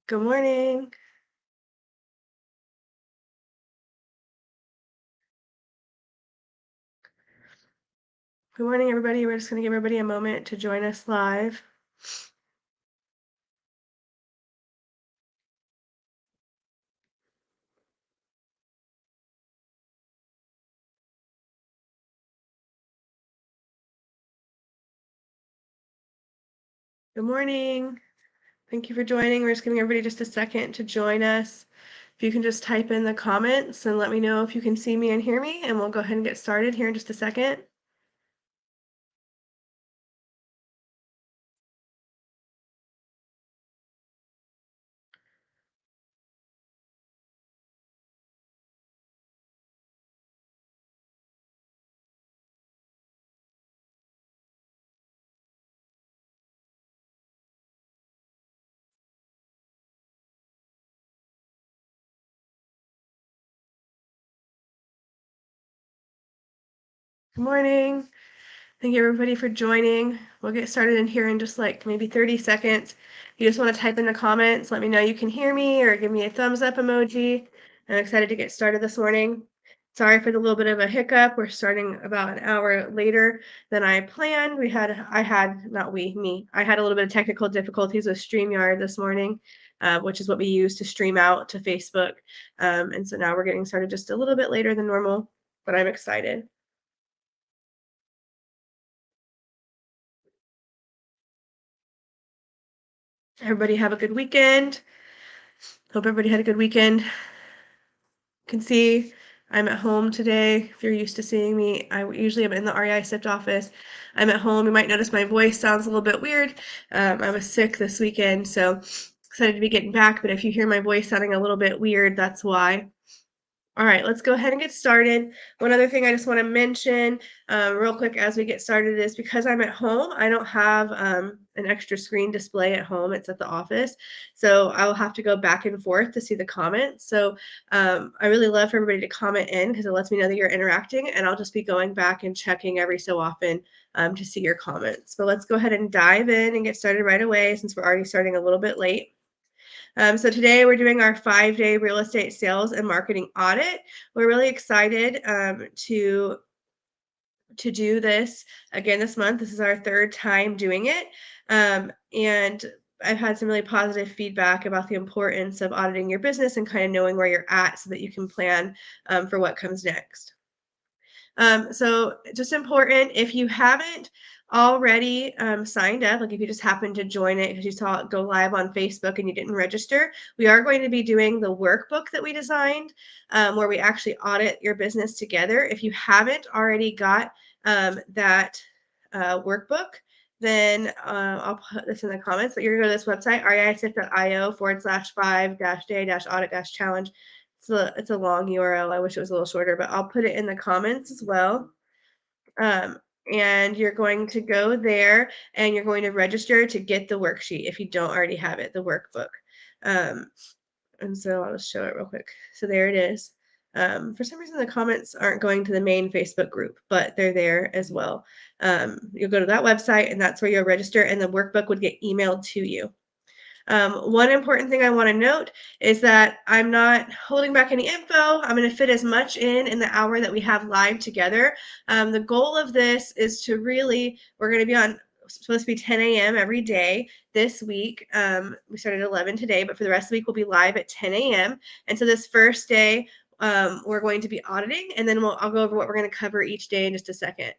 Good morning. Good morning, everybody. We're just going to give everybody a moment to join us live. Good morning. Thank you for joining. We're just giving everybody just a second to join us. If you can just type in the comments and let me know if you can see me and hear me, and we'll go ahead and get started here in just a second. Good morning. Thank you everybody for joining. We'll get started in here in just like maybe 30 seconds. If you just want to type in the comments, let me know you can hear me or give me a thumbs up emoji. I'm excited to get started this morning. Sorry for the little bit of a hiccup. We're starting about an hour later than I planned. I had a little bit of technical difficulties with StreamYard this morning, which is what we use to stream out to Facebook. And so now we're getting started just a little bit later than normal, but I'm excited. Everybody have a good weekend. Hope everybody had a good weekend. You can see I'm at home today. If you're used to seeing me, I usually am in the REI SIFT office. I'm at home. You might notice my voice sounds a little bit weird. I was sick this weekend, so excited to be getting back. But if you hear my voice sounding a little bit weird, that's why. All right, let's go ahead and get started. One other thing I just want to mention real quick as we get started is because I'm at home, I don't have an extra screen display at home. It's at the office. So I will have to go back and forth to see the comments. So I really love for everybody to comment in because it lets me know that you're interacting, and I'll just be going back and checking every so often to see your comments. But let's go ahead and dive in and get started right away since we're already starting a little bit late. So today we're doing our 5-day real estate sales and marketing audit. We're really excited to do this again this month. This is our third time doing it, and I've had some really positive feedback about the importance of auditing your business and kind of knowing where you're at so that you can plan for what comes next. So just important, if you haven't already signed up, like if you just happened to join it because you saw it go live on Facebook and you didn't register, we are going to be doing the workbook that we designed where we actually audit your business together. If you haven't already got that workbook, then I'll put this in the comments, but you're going to go to this website, reisif.io/5-day-audit-challenge. It's a long URL. I wish it was a little shorter, but I'll put it in the comments as well. Um, and you're going to go there and you're going to register to get the worksheet if you don't already have it, the workbook. Um, and so I'll just show it real quick. So there it is. For some reason, the comments aren't going to the main Facebook group, but they're there as well. You'll go to that website and that's where you'll register, and the workbook would get emailed to you. One important thing I want to note is that I'm not holding back any info. I'm going to fit as much in the hour that we have live together. The goal of this is to really, we're going to be on supposed to be 10 a.m. every day this week. We started at 11 today, but for the rest of the week, we'll be live at 10 a.m. And so this first day, we're going to be auditing, and then I'll go over what we're going to cover each day in just a second.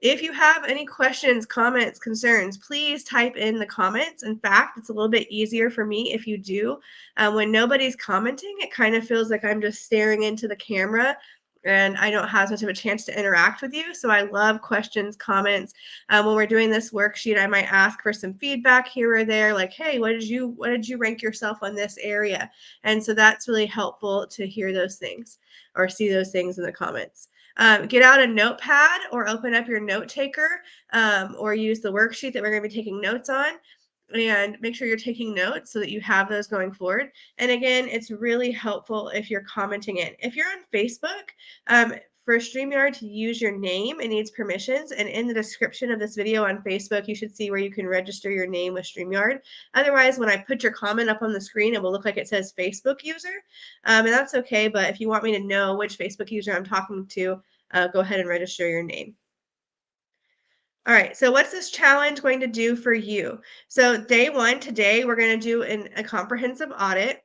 If you have any questions, comments, concerns, please type in the comments. In fact, it's a little bit easier for me if you do. When nobody's commenting, it kind of feels like I'm just staring into the camera and I don't have as much of a chance to interact with you. So I love questions, comments. When we're doing this worksheet, I might ask for some feedback here or there, like, hey, what did you rank yourself on this area? And so that's really helpful to hear those things or see those things in the comments. Get out a notepad or open up your note taker or use the worksheet that we're going to be taking notes on, and make sure you're taking notes so that you have those going forward. And again, it's really helpful if you're commenting in. If you're on Facebook, for StreamYard to use your name, it needs permissions. And in the description of this video on Facebook, you should see where you can register your name with StreamYard. Otherwise, when I put your comment up on the screen, it will look like it says Facebook user. And that's okay. But if you want me to know which Facebook user I'm talking to, go ahead and register your name. All right, so what's this challenge going to do for you? So, day one, today, we're going to do a comprehensive audit.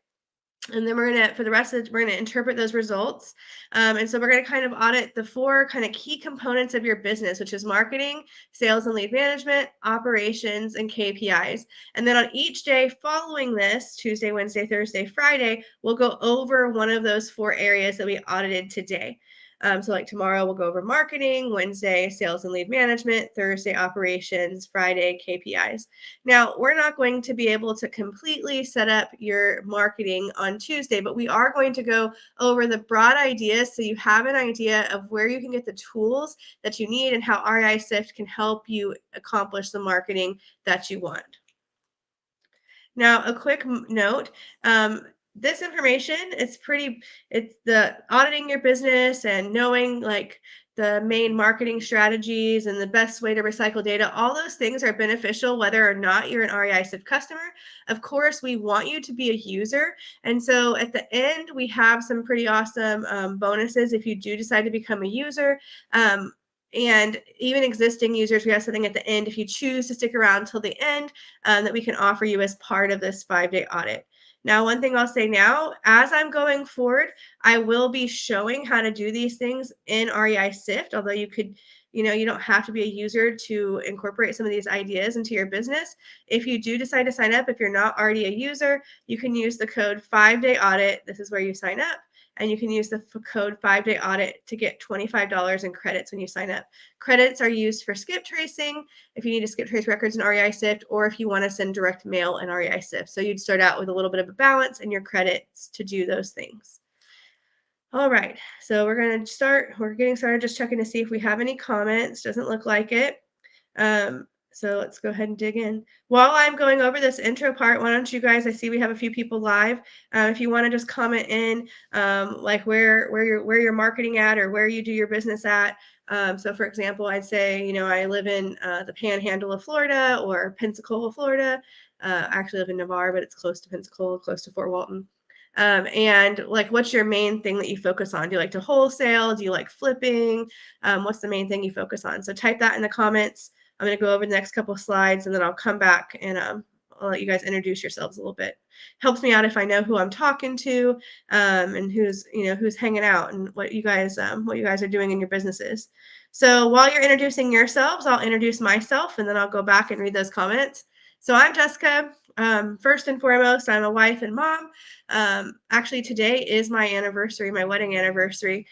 And then we're gonna, for the rest of it, we're gonna interpret those results. And so we're gonna kind of audit the four kind of key components of your business, which is marketing, sales and lead management, operations, and KPIs. And then on each day following this, Tuesday, Wednesday, Thursday, Friday, we'll go over one of those four areas that we audited today. So like tomorrow we'll go over marketing, Wednesday, sales and lead management, Thursday, operations, Friday, KPIs. Now, we're not going to be able to completely set up your marketing on Tuesday, but we are going to go over the broad ideas so you have an idea of where you can get the tools that you need and how REI Sift can help you accomplish the marketing that you want. Now, a quick note, this information, it's the auditing your business and knowing like the main marketing strategies and the best way to recycle data. All those things are beneficial whether or not you're an REI Sift customer. Of course, we want you to be a user. And so at the end, we have some pretty awesome bonuses if you do decide to become a user. And even existing users, we have something at the end if you choose to stick around till the end that we can offer you as part of this 5-day audit. Now, one thing I'll say now, as I'm going forward, I will be showing how to do these things in REI Sift, although you don't have to be a user to incorporate some of these ideas into your business. If you do decide to sign up, if you're not already a user, you can use the code 5-day audit. This is where you sign up. And you can use the code 5-day audit to get $25 in credits when you sign up. Credits are used for skip tracing, if you need to skip trace records in REI Sift, or if you want to send direct mail in REI Sift. So you'd start out with a little bit of a balance in your credits to do those things. All right, so we're going to start. We're getting started, just checking to see if we have any comments. Doesn't look like it. So let's go ahead and dig in. While I'm going over this intro part, why don't you guys, I see we have a few people live. If you want to just comment in, like where you're marketing at or where you do your business at. So for example, I'd say, I live in the Panhandle of Florida or Pensacola, Florida. I actually live in Navarre, but it's close to Pensacola, close to Fort Walton. And like, what's your main thing that you focus on? Do you like to wholesale? Do you like flipping? What's the main thing you focus on? So type that in the comments. I'm going to go over the next couple of slides and then I'll come back and I'll let you guys introduce yourselves a little bit. Helps me out if I know who I'm talking to and who's hanging out and what you guys are doing in your businesses. So while you're introducing yourselves, I'll introduce myself and then I'll go back and read those comments. So I'm Jessica. First and foremost, I'm a wife and mom. Actually, today is my anniversary, my wedding anniversary.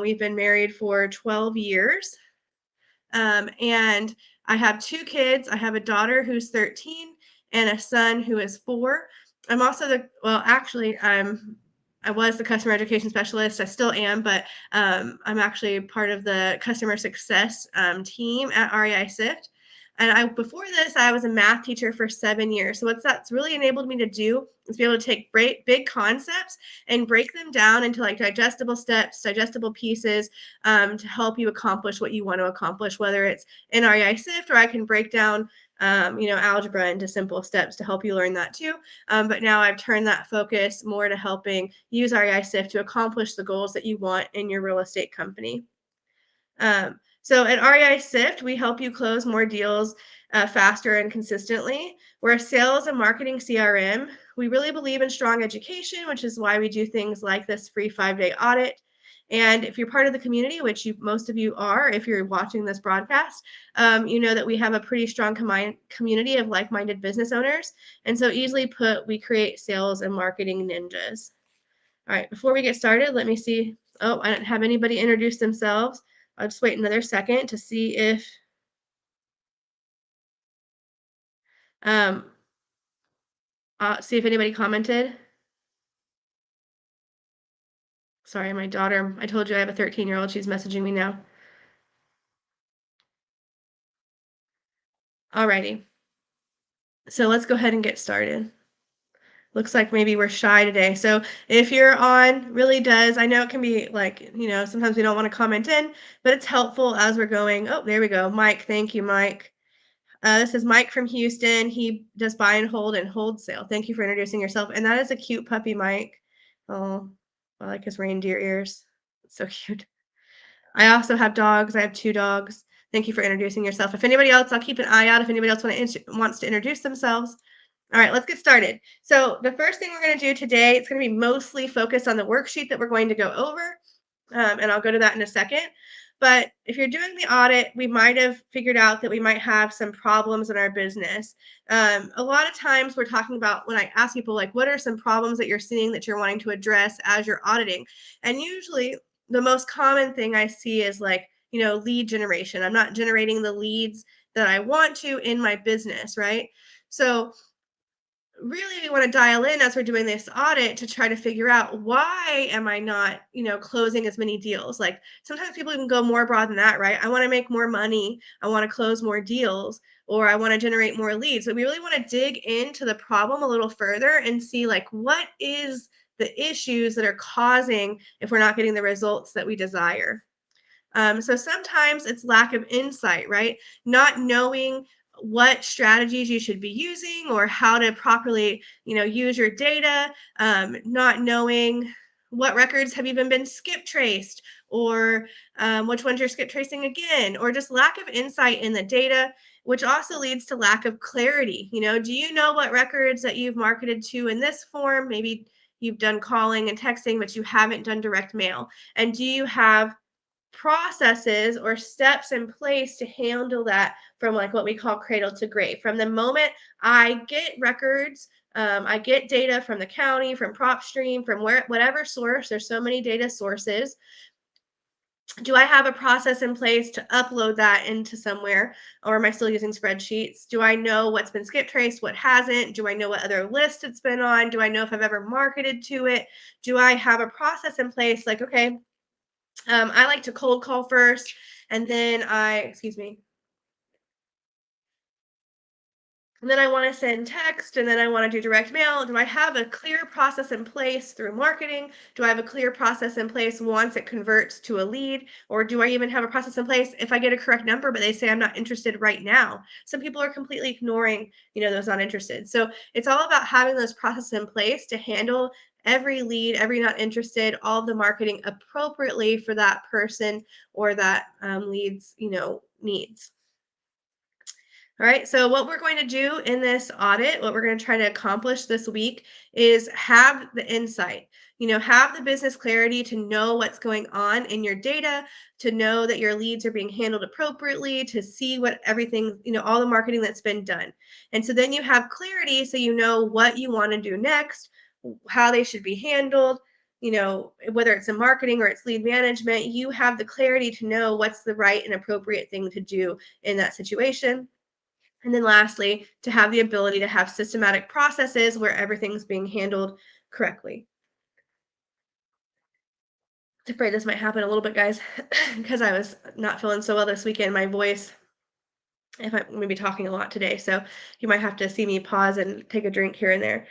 We've been married for 12 years. And I have two kids. I have a daughter who's 13 and a son who is 4. I'm also I was the customer education specialist. I still am, but I'm actually part of the customer success team at REI Sift. And before this, I was a math teacher for 7 years. So what that's really enabled me to do is be able to take big concepts and break them down into like digestible steps, digestible pieces to help you accomplish what you want to accomplish, whether it's in REI Sift or I can break down algebra into simple steps to help you learn that too. But now I've turned that focus more to helping use REI Sift to accomplish the goals that you want in your real estate company. So at REI Sift, we help you close more deals faster and consistently. We're a sales and marketing CRM. We really believe in strong education, which is why we do things like this free 5-day audit. And if you're part of the community, which most of you are, if you're watching this broadcast, you know that we have a pretty strong community of like-minded business owners. And so easily put, we create sales and marketing ninjas. All right, before we get started, let me see. Oh, I don't have anybody introduce themselves. I'll just wait another second to see if um see if anybody commented. Sorry, my daughter. I told you I have a 13-year-old. She's messaging me now. Alrighty. So let's go ahead and get started. Looks like maybe we're shy today. So if you're on, really does. I know it can be like, sometimes we don't want to comment in, but it's helpful as we're going. Oh, there we go. Mike. Thank you, Mike. This is Mike from Houston. He does buy and hold sale. Thank you for introducing yourself. And that is a cute puppy, Mike. Oh, I like his reindeer ears. It's so cute. I also have dogs. I have two dogs. Thank you for introducing yourself. If anybody else, I'll keep an eye out. If anybody else wants to introduce themselves. All right, let's get started. So the first thing we're going to do today, it's going to be mostly focused on the worksheet that we're going to go over, and I'll go to that in a second. But if you're doing the audit, we might have figured out that we might have some problems in our business. A lot of times we're talking about when I ask people, like, what are some problems that you're seeing that you're wanting to address as you're auditing? And usually the most common thing I see is like, lead generation. I'm not generating the leads that I want to in my business, right? So really we want to dial in as we're doing this audit to try to figure out why am I not, closing as many deals. Like sometimes people even go more broad than that, right? I want to make more money, I want to close more deals, or I want to generate more leads. So we really want to dig into the problem a little further and see like what is the issues that are causing if we're not getting the results that we desire. So sometimes it's lack of insight, right? Not knowing what strategies you should be using or how to properly, use your data. Not knowing what records have even been skip traced, or which ones you're skip tracing again, or just lack of insight in the data, which also leads to lack of clarity. Do you know what records that you've marketed to in this form? Maybe you've done calling and texting, but you haven't done direct mail. And do you have processes or steps in place to handle that from like what we call cradle to grave? From the moment I get records, I get data from the county, from PropStream, from whatever source. There's so many data sources. Do I have a process in place to upload that into somewhere, or am I still using spreadsheets? Do I know what's been skip traced, what hasn't? Do I know what other list it's been on? Do I know if I've ever marketed to it? Do I have a process in place? Like, okay, I like to cold call first, and then excuse me, and then I want to send text, and then I want to do direct mail. Do I have a clear process in place through marketing? Do I have a clear process in place once it converts to a lead? Or do I even have a process in place if I get a correct number, but they say I'm not interested right now? Some people are completely ignoring, those not interested. So it's all about having those processes in place to handle every lead, every not interested, all of the marketing appropriately for that person or that lead's, needs. All right, so what we're going to do in this audit, what we're going to try to accomplish this week is have the insight, have the business clarity to know what's going on in your data, to know that your leads are being handled appropriately, to see what everything, all the marketing that's been done. And so then you have clarity so you know what you want to do next, how they should be handled. Whether it's in marketing or it's lead management, you have the clarity to know what's the right and appropriate thing to do in that situation. And then lastly, to have the ability to have systematic processes where everything's being handled correctly. I'm afraid this might happen a little bit, guys, because I was not feeling so well this weekend. My voice, if I'm going to be talking a lot today, so you might have to see me pause and take a drink here and there.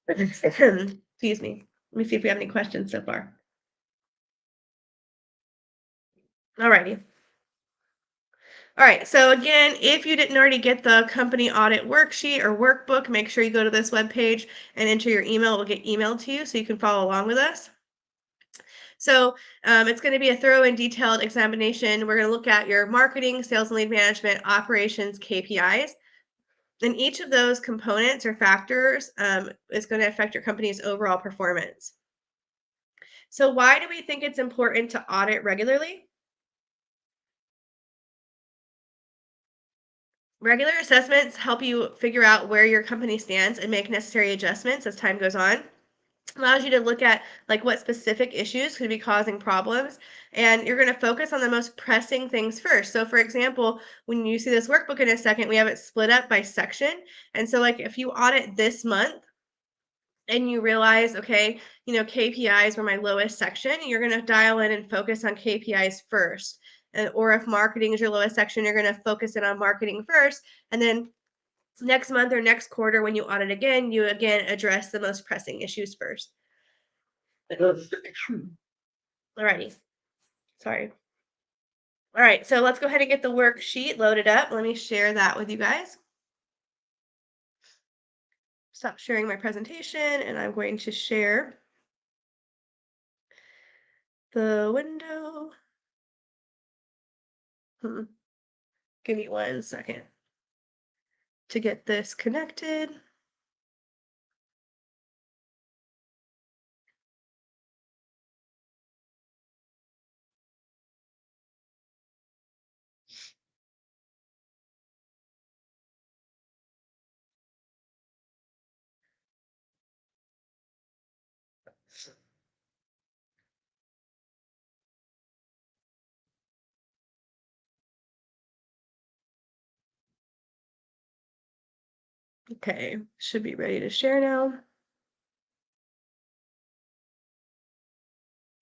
Excuse me. Let me see if we have any questions so far. Alrighty. All right, so again, if you didn't already get the company audit worksheet or workbook, make sure you go to this webpage and enter your email. It will get emailed to you so you can follow along with us. So it's going to be a thorough and detailed examination. We're going to look at your marketing, sales and lead management, operations, KPIs. And each of those components or factors is going to affect your company's overall performance. So why do we think it's important to audit regularly? Regular assessments help you figure out where your company stands and make necessary adjustments as time goes on. Allows you to look at like what specific issues could be causing problems, and you're going to focus on the most pressing things first. So for example, when you see this workbook in a second, we have it split up by section. And so like if you audit this month and you realize, okay, KPIs were my lowest section, you're going to dial in and focus on KPIs first. Or if marketing is your lowest section, you're going to focus in on marketing first, and then Next month or next quarter, when you audit again, you again address the most pressing issues first. Alrighty, sorry. All right, so let's go ahead and get the worksheet loaded up. Let me share that with you guys. Stop sharing my presentation, and I'm going to share the window. Hmm. Give me 1 second to get this connected. Okay, should be ready to share now.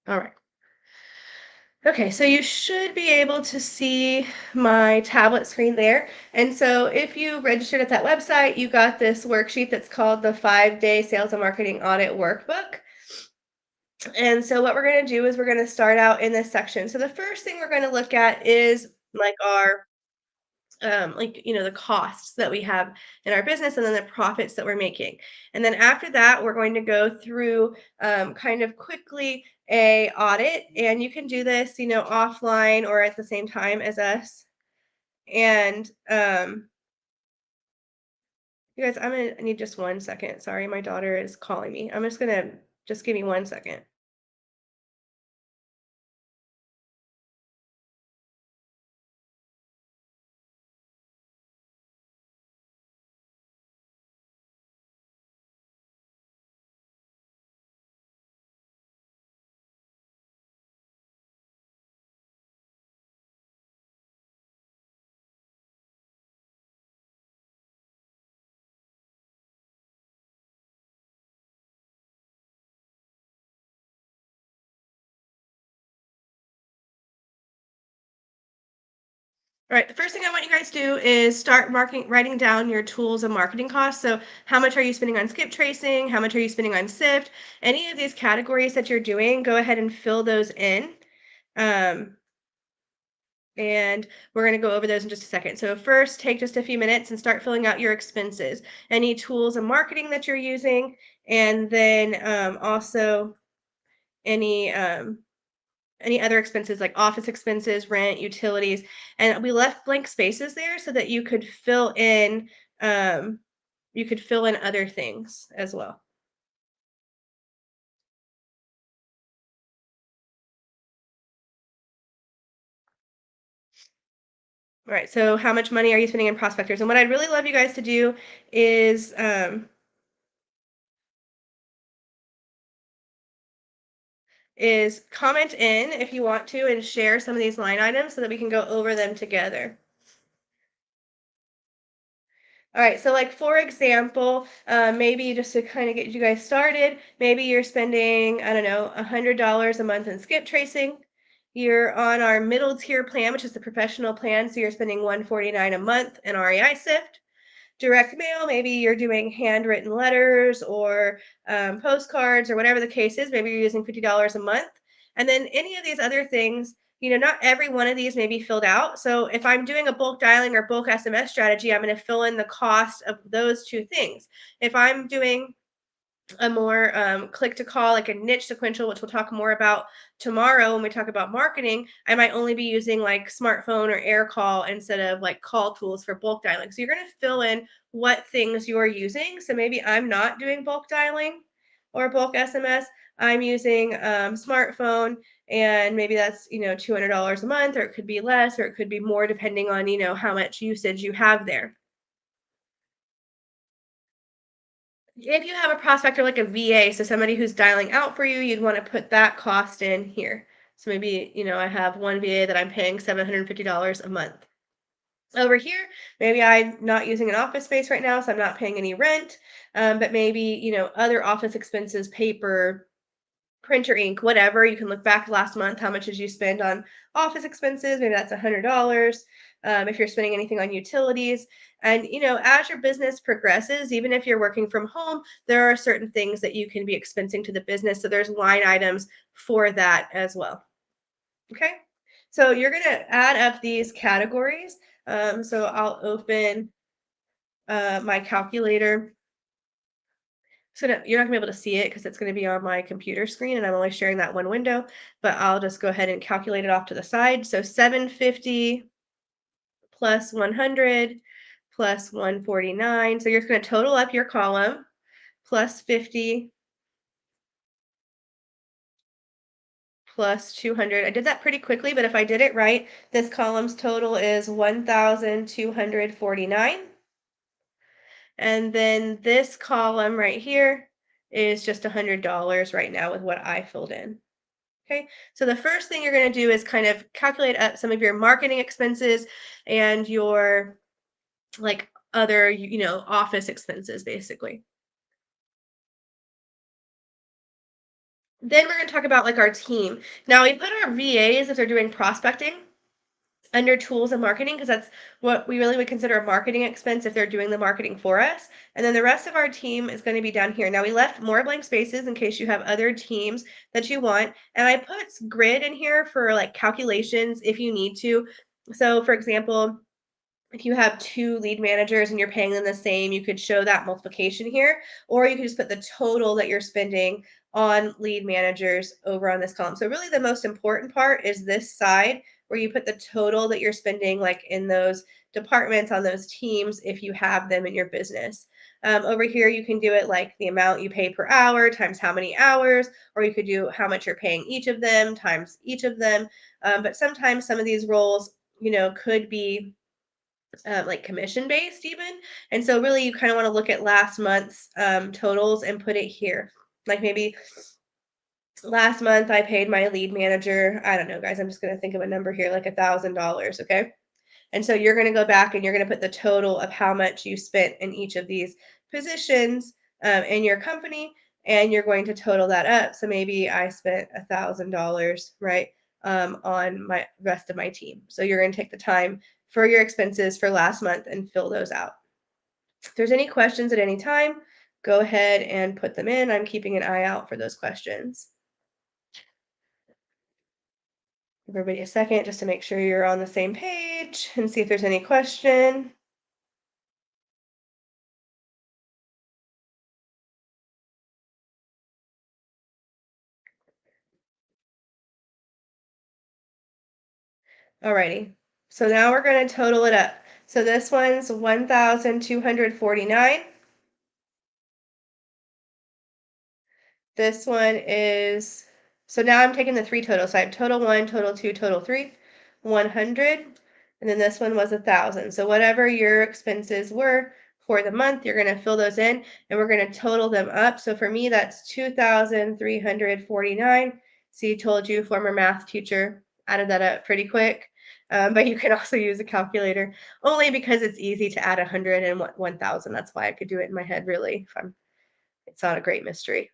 All right. Okay, so you should be able to see my tablet screen there. And so if you registered at that website, you got this worksheet that's called the 5-day Sales and Marketing Audit Workbook. And so what we're going to do is we're going to start out in this section. So the first thing we're going to look at is like our the costs that we have in our business and then the profits that we're making. And then after that, we're going to go through kind of quickly a audit, and you can do this, offline or at the same time as us. And you guys, I'm gonna I need just 1 second. Sorry, my daughter is calling me. I'm just gonna just give me 1 second. All right, the first thing I want you guys to do is start writing down your tools and marketing costs. So, how much are you spending on skip tracing? How much are you spending on SIFT? Any of these categories that you're doing, go ahead and fill those in. Um, and we're going to go over those in just a second. So, first, take just a few minutes and start filling out your expenses, any tools and marketing that you're using, and then also any any other expenses like office expenses, rent, utilities, and we left blank spaces there so that um, you could fill in other things as well. All right. So how much money are you spending in prospectors? And what I'd really love you guys to do is comment in if you want to and share some of these line items so that we can go over them together. All right, so like for example, maybe just to kind of get you guys started, maybe you're spending, I don't know, $100 a month in skip tracing. You're on our middle tier plan, which is the professional plan, so you're spending 149 a month in REI Sift. Direct mail, maybe you're doing handwritten letters or postcards or whatever the case is. Maybe you're using $50 a month. And then any of these other things, not every one of these may be filled out. So if I'm doing a bulk dialing or bulk SMS strategy, I'm going to fill in the cost of those two things. If I'm doing a more click to call, like a niche sequential, which we'll talk more about tomorrow when we talk about marketing, I might only be using like smartphone or air call instead of like call tools for bulk dialing. So you're going to fill in what things you're using. So maybe I'm not doing bulk dialing or bulk SMS. I'm using smartphone, and maybe that's $200 a month, or it could be less, or it could be more, depending on how much usage you have there. If you have a prospector like a VA, so somebody who's dialing out for you, you'd want to put that cost in here. So maybe, I have one VA that I'm paying $750 a month. Over here, maybe I'm not using an office space right now, so I'm not paying any rent. But maybe, other office expenses, paper, printer ink, whatever. You can look back last month. How much did you spend on office expenses? Maybe that's $100. if you're spending anything on utilities. And, as your business progresses, even if you're working from home, there are certain things that you can be expensing to the business. So there's line items for that as well. Okay. So you're going to add up these categories. So I'll open my calculator. So no, you're not gonna be able to see it because it's gonna be on my computer screen and I'm only sharing that one window, but I'll just go ahead and calculate it off to the side. So 750 plus 100 plus 149. So you're just gonna total up your column plus 50 plus 200. I did that pretty quickly, but if I did it right, this column's total is 1,249. And then this column right here is just $100 right now with what I filled in. Okay, so the first thing you're going to do is kind of calculate up some of your marketing expenses and your like other, office expenses basically. Then we're going to talk about like our team. Now we put our VAs if they're doing prospecting under tools and marketing because that's what we really would consider a marketing expense if they're doing the marketing for us. And then the rest of our team is going to be down here. Now we left more blank spaces in case you have other teams that you want. And I put grid in here for like calculations if you need to. So for example, if you have two lead managers and you're paying them the same, you could show that multiplication here, or you could just put the total that you're spending on lead managers over on this column. So really the most important part is this side where you put the total that you're spending like in those departments on those teams if you have them in your business. Over here, you can do it like the amount you pay per hour times how many hours, or you could do how much you're paying each of them times each of them. But sometimes some of these roles, could be like commission based even. And so really you kind of want to look at last month's totals and put it here. Like maybe last month I paid my lead manager, I don't know, guys, I'm just going to think of a number here, like $1,000. Okay. And so you're going to go back and you're going to put the total of how much you spent in each of these positions in your company, and you're going to total that up. So maybe I spent $1,000, right, on my rest of my team. So you're going to take the time for your expenses for last month and fill those out. If there's any questions at any time, go ahead and put them in. I'm keeping an eye out for those questions. Give everybody a second just to make sure you're on the same page and see if there's any question. Alrighty. So now we're going to total it up. So this one's 1,249. This one is, so now I'm taking the three totals. So I have total one, total two, total three, 100. And then this one was 1,000. So whatever your expenses were for the month, you're going to fill those in and we're going to total them up. So for me, that's 2,349. See, told you, former math teacher, added that up pretty quick. But you can also use a calculator only because it's easy to add 100 and 1,000. That's why I could do it in my head, really. It's not a great mystery.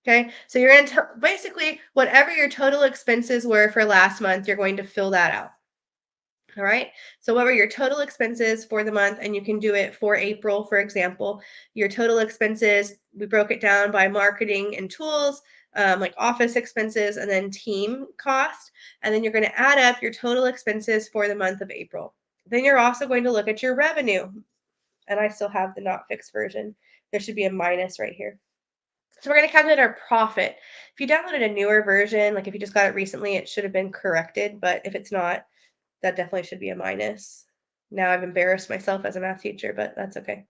Okay, so you're going to basically whatever your total expenses were for last month, you're going to fill that out. All right, so what were your total expenses for the month? And you can do it for April, for example. Your total expenses, we broke it down by marketing and tools, like office expenses, and then team cost. And then you're going to add up your total expenses for the month of April. Then you're also going to look at your revenue. And I still have the not fixed version. There should be a minus right here. So we're going to calculate our profit. If you downloaded a newer version, like if you just got it recently, it should have been corrected. But if it's not, that definitely should be a minus. Now I've embarrassed myself as a math teacher, but that's okay.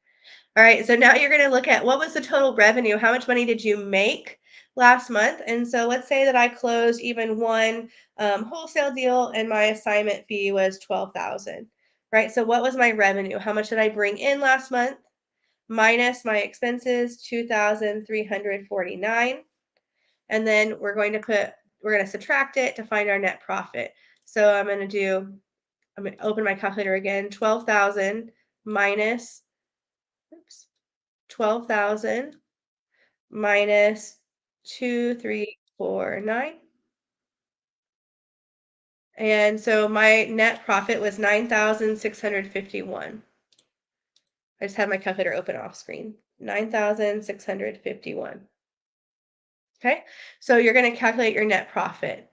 All right, so now you're going to look at what was the total revenue? How much money did you make last month? And so let's say that I closed even one wholesale deal and my assignment fee was 12,000, right? So what was my revenue? How much did I bring in last month? Minus my expenses, 2,349. And then we're going to subtract it to find our net profit. So I'm going to open my calculator again, 12,000 minus, oops, 12,000 minus 2,349. And so my net profit was 9,651. I just have my calculator open off screen. 9,651. Okay. So you're going to calculate your net profit.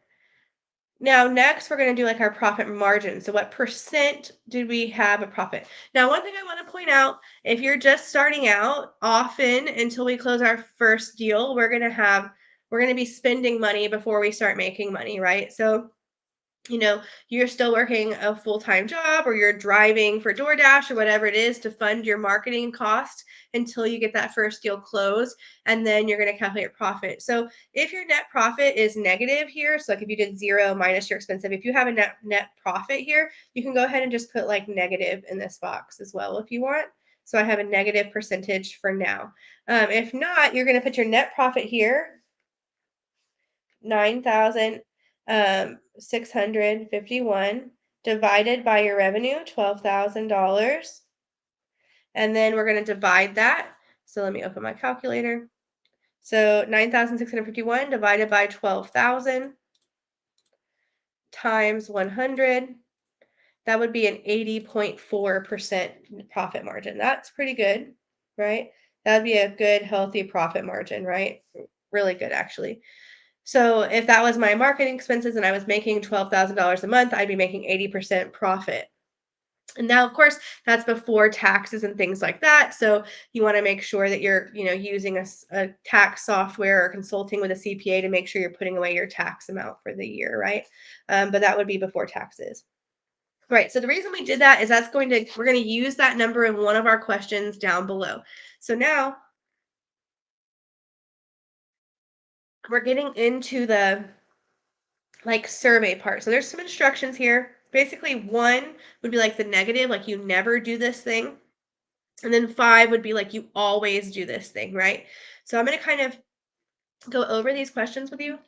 Now, next, we're going to do like our profit margin. So, what percent did we have a profit? Now, one thing I want to point out, if you're just starting out, often until we close our first deal, we're going to be spending money before we start making money, right? So, you're still working a full-time job or you're driving for DoorDash or whatever it is to fund your marketing cost until you get that first deal closed, and then you're going to calculate profit. So if your net profit is negative here, so like if you did 0 minus your expensive, if you have a net profit here, you can go ahead and just put like negative in this box as well if you want. So I have a negative percentage for now. If not, you're going to put your net profit here, 9,651 divided by your revenue, $12,000. And then we're going to divide that. So let me open my calculator. So 9,651 divided by 12,000 times 100. That would be an 80.4% profit margin. That's pretty good, right? That would be a good, healthy profit margin, right? Really good, actually. So if that was my marketing expenses and I was making $12,000 a month, I'd be making 80% profit. And now, of course, that's before taxes and things like that. So you want to make sure that you're, using a tax software or consulting with a CPA to make sure you're putting away your tax amount for the year, right? But that would be before taxes. Right. So the reason we did that is we're going to use that number in one of our questions down below. So now we're getting into the like survey part. So there's some instructions here. Basically, 1 would be like the negative, like you never do this thing. And then 5 would be like you always do this thing, right? So I'm going to kind of go over these questions with you.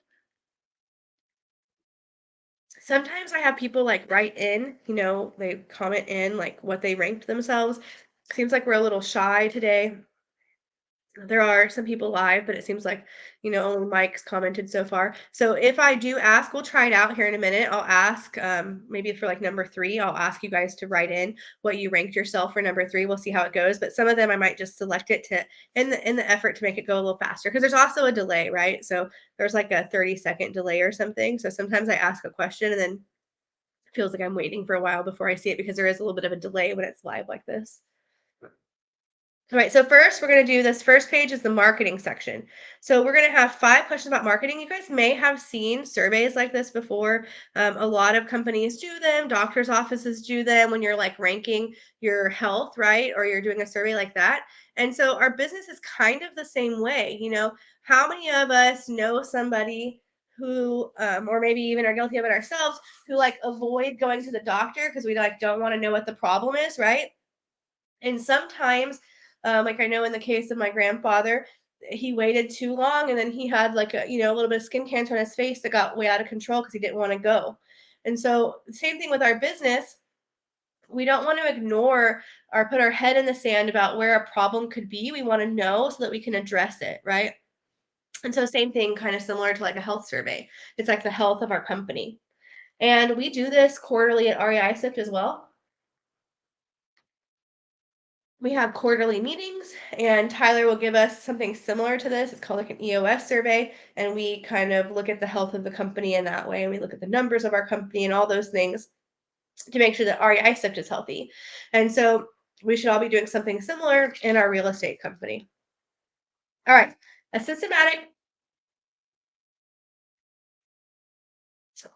Sometimes I have people like write in, they comment in like what they ranked themselves. Seems like we're a little shy today. There are some people live, but it seems like, only Mike's commented so far. So if I do ask, we'll try it out here in a minute. I'll ask, maybe for like number 3, I'll ask you guys to write in what you ranked yourself for number 3. We'll see how it goes. But some of them I might just select it to in the effort to make it go a little faster because there's also a delay, right? So there's like a 30-second delay or something. So sometimes I ask a question and then it feels like I'm waiting for a while before I see it because there is a little bit of a delay when it's live like this. All right, so first we're going to do this first page is the marketing section. So we're going to have 5 questions about marketing. You guys may have seen surveys like this before. A lot of companies do them, doctors' offices do them when you're like ranking your health, right? Or you're doing a survey like that. And so our business is kind of the same way. How many of us know somebody who, or maybe even are guilty of it ourselves, who like avoid going to the doctor because we like don't want to know what the problem is, right? And sometimes, like I know in the case of my grandfather, he waited too long and then he had like a little bit of skin cancer on his face that got way out of control because he didn't want to go. And so, same thing with our business. We don't want to ignore or put our head in the sand about where a problem could be. We want to know so that we can address it, right? And so, same thing, kind of similar to like a health survey. It's like the health of our company. And we do this quarterly at REI SIFT as well. We have quarterly meetings, and Tyler will give us something similar to this. It's called like an EOS survey, and we kind of look at the health of the company in that way. And we look at the numbers of our company and all those things to make sure that REI SIFT is healthy. And so we should all be doing something similar in our real estate company. All right, a systematic.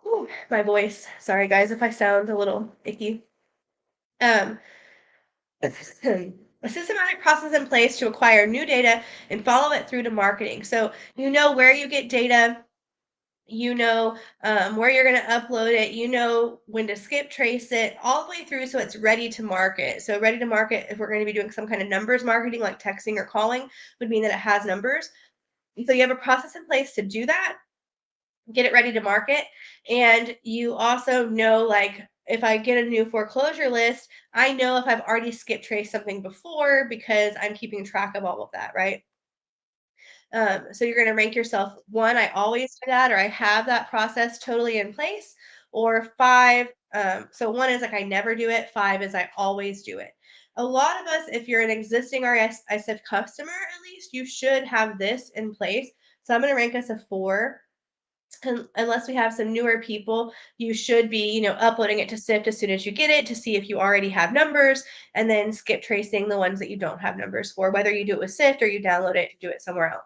Ooh, my voice. Sorry, guys, if I sound a little icky. Um, a systematic process in place to acquire new data and follow it through to marketing. So you know where you get data, where you're going to upload it, when to skip trace it all the way through so it's ready to market. So ready to market, if we're going to be doing some kind of numbers marketing like texting or calling, would mean that it has numbers. And so you have a process in place to do that, get it ready to market. And you also know, like, if I get a new foreclosure list, I know if I've already skip traced something before because I'm keeping track of all of that, right? So you're going to rank yourself 1, I always do that, or I have that process totally in place, or 5. So 1 is like I never do it, 5 is I always do it. A lot of us, if you're an existing RSISF customer, at least you should have this in place. So I'm going to rank us a 4. Unless we have some newer people, you should be, uploading it to SIFT as soon as you get it to see if you already have numbers, and then skip tracing the ones that you don't have numbers for, whether you do it with SIFT or you download it to do it somewhere else.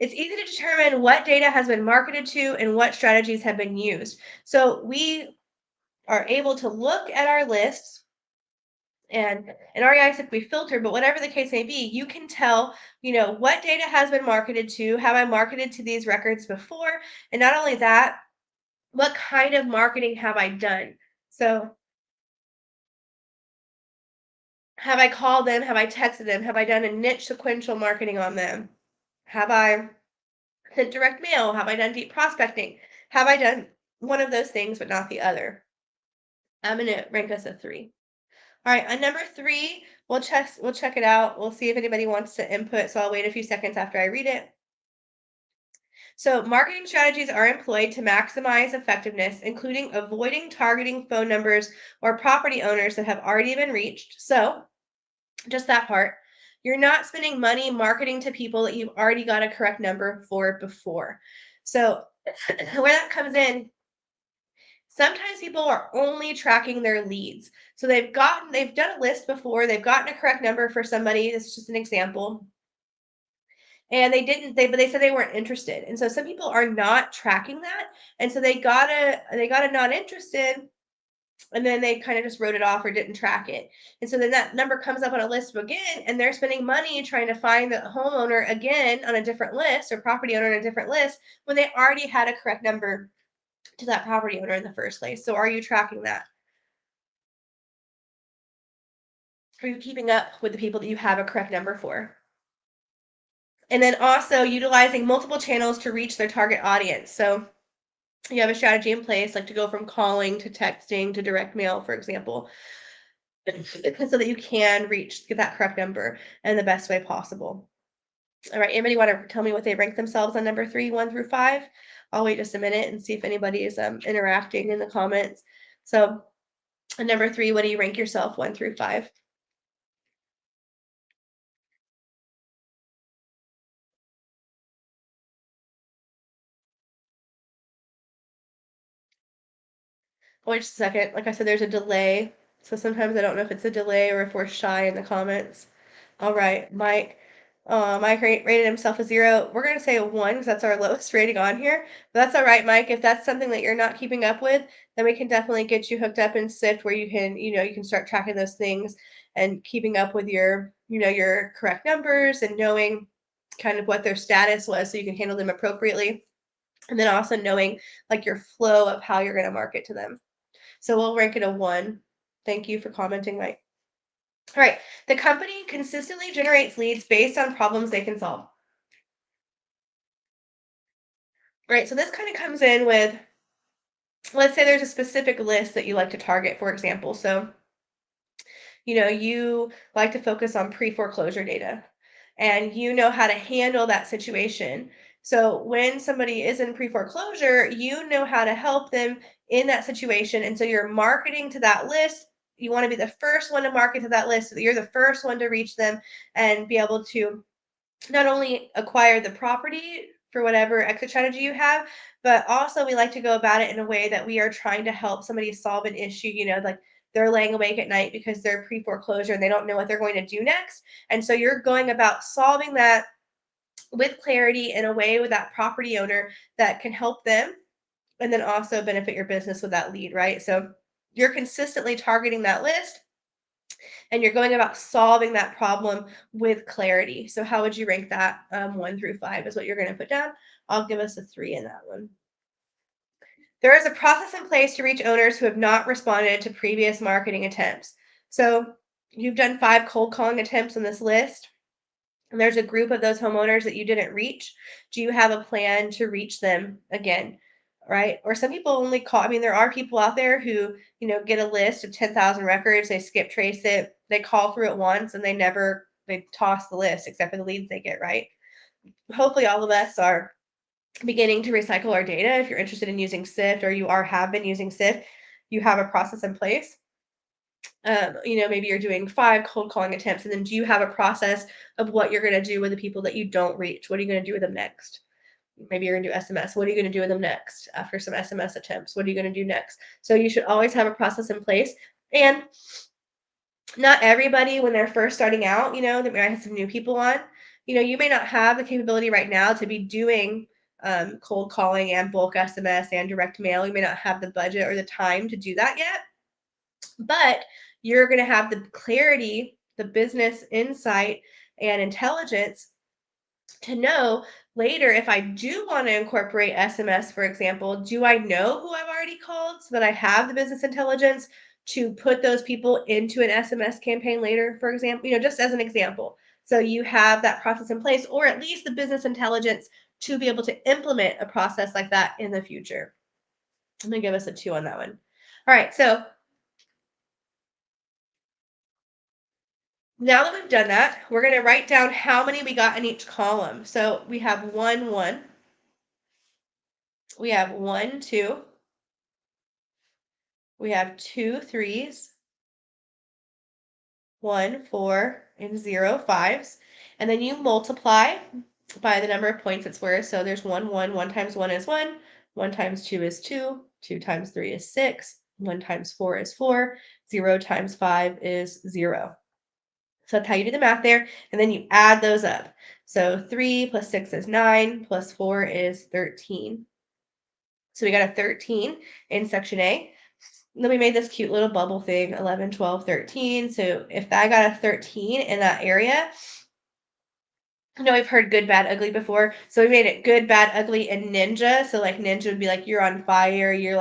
It's easy to determine what data has been marketed to and what strategies have been used. So we are able to look at our lists, and in REIs if we filter, but whatever the case may be, you can tell, what data has been marketed to, have I marketed to these records before, and not only that, what kind of marketing have I done? So, have I called them? Have I texted them? Have I done a niche sequential marketing on them? Have I sent direct mail? Have I done deep prospecting? Have I done one of those things but not the other? I'm gonna rank us a 3. All right, on number 3, we'll check it out. We'll see if anybody wants to input. So I'll wait a few seconds after I read it. So, marketing strategies are employed to maximize effectiveness, including avoiding targeting phone numbers or property owners that have already been reached. So, just that part. You're not spending money marketing to people that you've already got a correct number for before. So, where that comes in, sometimes people are only tracking their leads. So they've done a list before, they've gotten a correct number for somebody. This is just an example, and but they said they weren't interested, and so some people are not tracking that, and so they got a not interested, and then they kind of just wrote it off or didn't track it, and so then that number comes up on a list again, and they're spending money trying to find the homeowner again on a different list, or property owner on a different list, when they already had a correct number to that property owner in the first place. So are you tracking that? Are you keeping up with the people that you have a correct number for? And then also utilizing multiple channels to reach their target audience. So you have a strategy in place, like to go from calling to texting to direct mail, for example, so that you can get that correct number in the best way possible. All right, anybody want to tell me what they rank themselves on number 3, 1 through 5? I'll wait just a minute and see if anybody is interacting in the comments. So, on number 3, what do you rank yourself, 1 through 5? Wait just a second. Like I said, there's a delay. So sometimes I don't know if it's a delay or if we're shy in the comments. All right, Mike. Mike rated himself a 0. We're gonna say a 1 because that's our lowest rating on here. But that's all right, Mike. If that's something that you're not keeping up with, then we can definitely get you hooked up in SIFT where you can start tracking those things and keeping up with your correct numbers and knowing kind of what their status was so you can handle them appropriately. And then also knowing like your flow of how you're going to market to them. So we'll rank it a 1. Thank you for commenting, Mike. All right. The company consistently generates leads based on problems they can solve. Right. So this kind of comes in with, let's say there's a specific list that you like to target, for example. So, you like to focus on pre-foreclosure data and you know how to handle that situation. So when somebody is in pre-foreclosure, you know how to help them in that situation. And so you're marketing to that list. You want to be the first one to market to that list so that you're the first one to reach them and be able to not only acquire the property for whatever exit strategy you have, but also we like to go about it in a way that we are trying to help somebody solve an issue, like they're laying awake at night because they're pre-foreclosure and they don't know what they're going to do next. And so you're going about solving that with clarity in a way with that property owner that can help them and then also benefit your business with that lead, right? So you're consistently targeting that list and you're going about solving that problem with clarity. So how would you rank that? 1 through 5 is what you're going to put down. I'll give us a 3 in that one. There is a process in place to reach owners who have not responded to previous marketing attempts. So you've done 5 cold calling attempts on this list, and there's a group of those homeowners that you didn't reach. Do you have a plan to reach them again? Right? Or some people only call. I mean, there are people out there who, get a list of 10,000 records, they skip trace it, they call through it once, and they toss the list except for the leads they get, right? Hopefully, all of us are beginning to recycle our data. If you're interested in using Sift or you have been using Sift, you have a process in place. Maybe you're doing 5 cold calling attempts, and then do you have a process of what you're going to do with the people that you don't reach? What are you going to do with them next? Maybe you're going to do SMS. What are you going to do with them next after some SMS attempts? What are you going to do next? So you should always have a process in place. And not everybody, when they're first starting out, that might have some new people on, you may not have the capability right now to be doing cold calling and bulk SMS and direct mail. You may not have the budget or the time to do that yet, but you're going to have the clarity, the business insight, and intelligence to know later if I do want to incorporate SMS, for example, do I know who I've already called so that I have the business intelligence to put those people into an SMS campaign later, for example, just as an example. So you have that process in place, or at least the business intelligence to be able to implement a process like that in the future. I'm going to give us a 2 on that one. All right. So now that we've done that, we're going to write down how many we got in each column. So we have 1, 1. We have 1, 2. We have 2 3s, 1 4, and 0 5s. And then you multiply by the number of points it's worth. So there's 1, 1. 1 times 1 is 1. 1 times 2 is 2. 2 times 3 is 6. 1 times 4 is 4. 0 times 5 is 0. So that's how you do the math there. And then you add those up. So 3 plus 6 is 9, plus 4 is 13. So we got a 13 in section A. And then we made this cute little bubble thing, 11, 12, 13. So if I got a 13 in that area, I know we've heard good, bad, ugly before. So we made it good, bad, ugly, and ninja. So like ninja would be like you're on fire, you're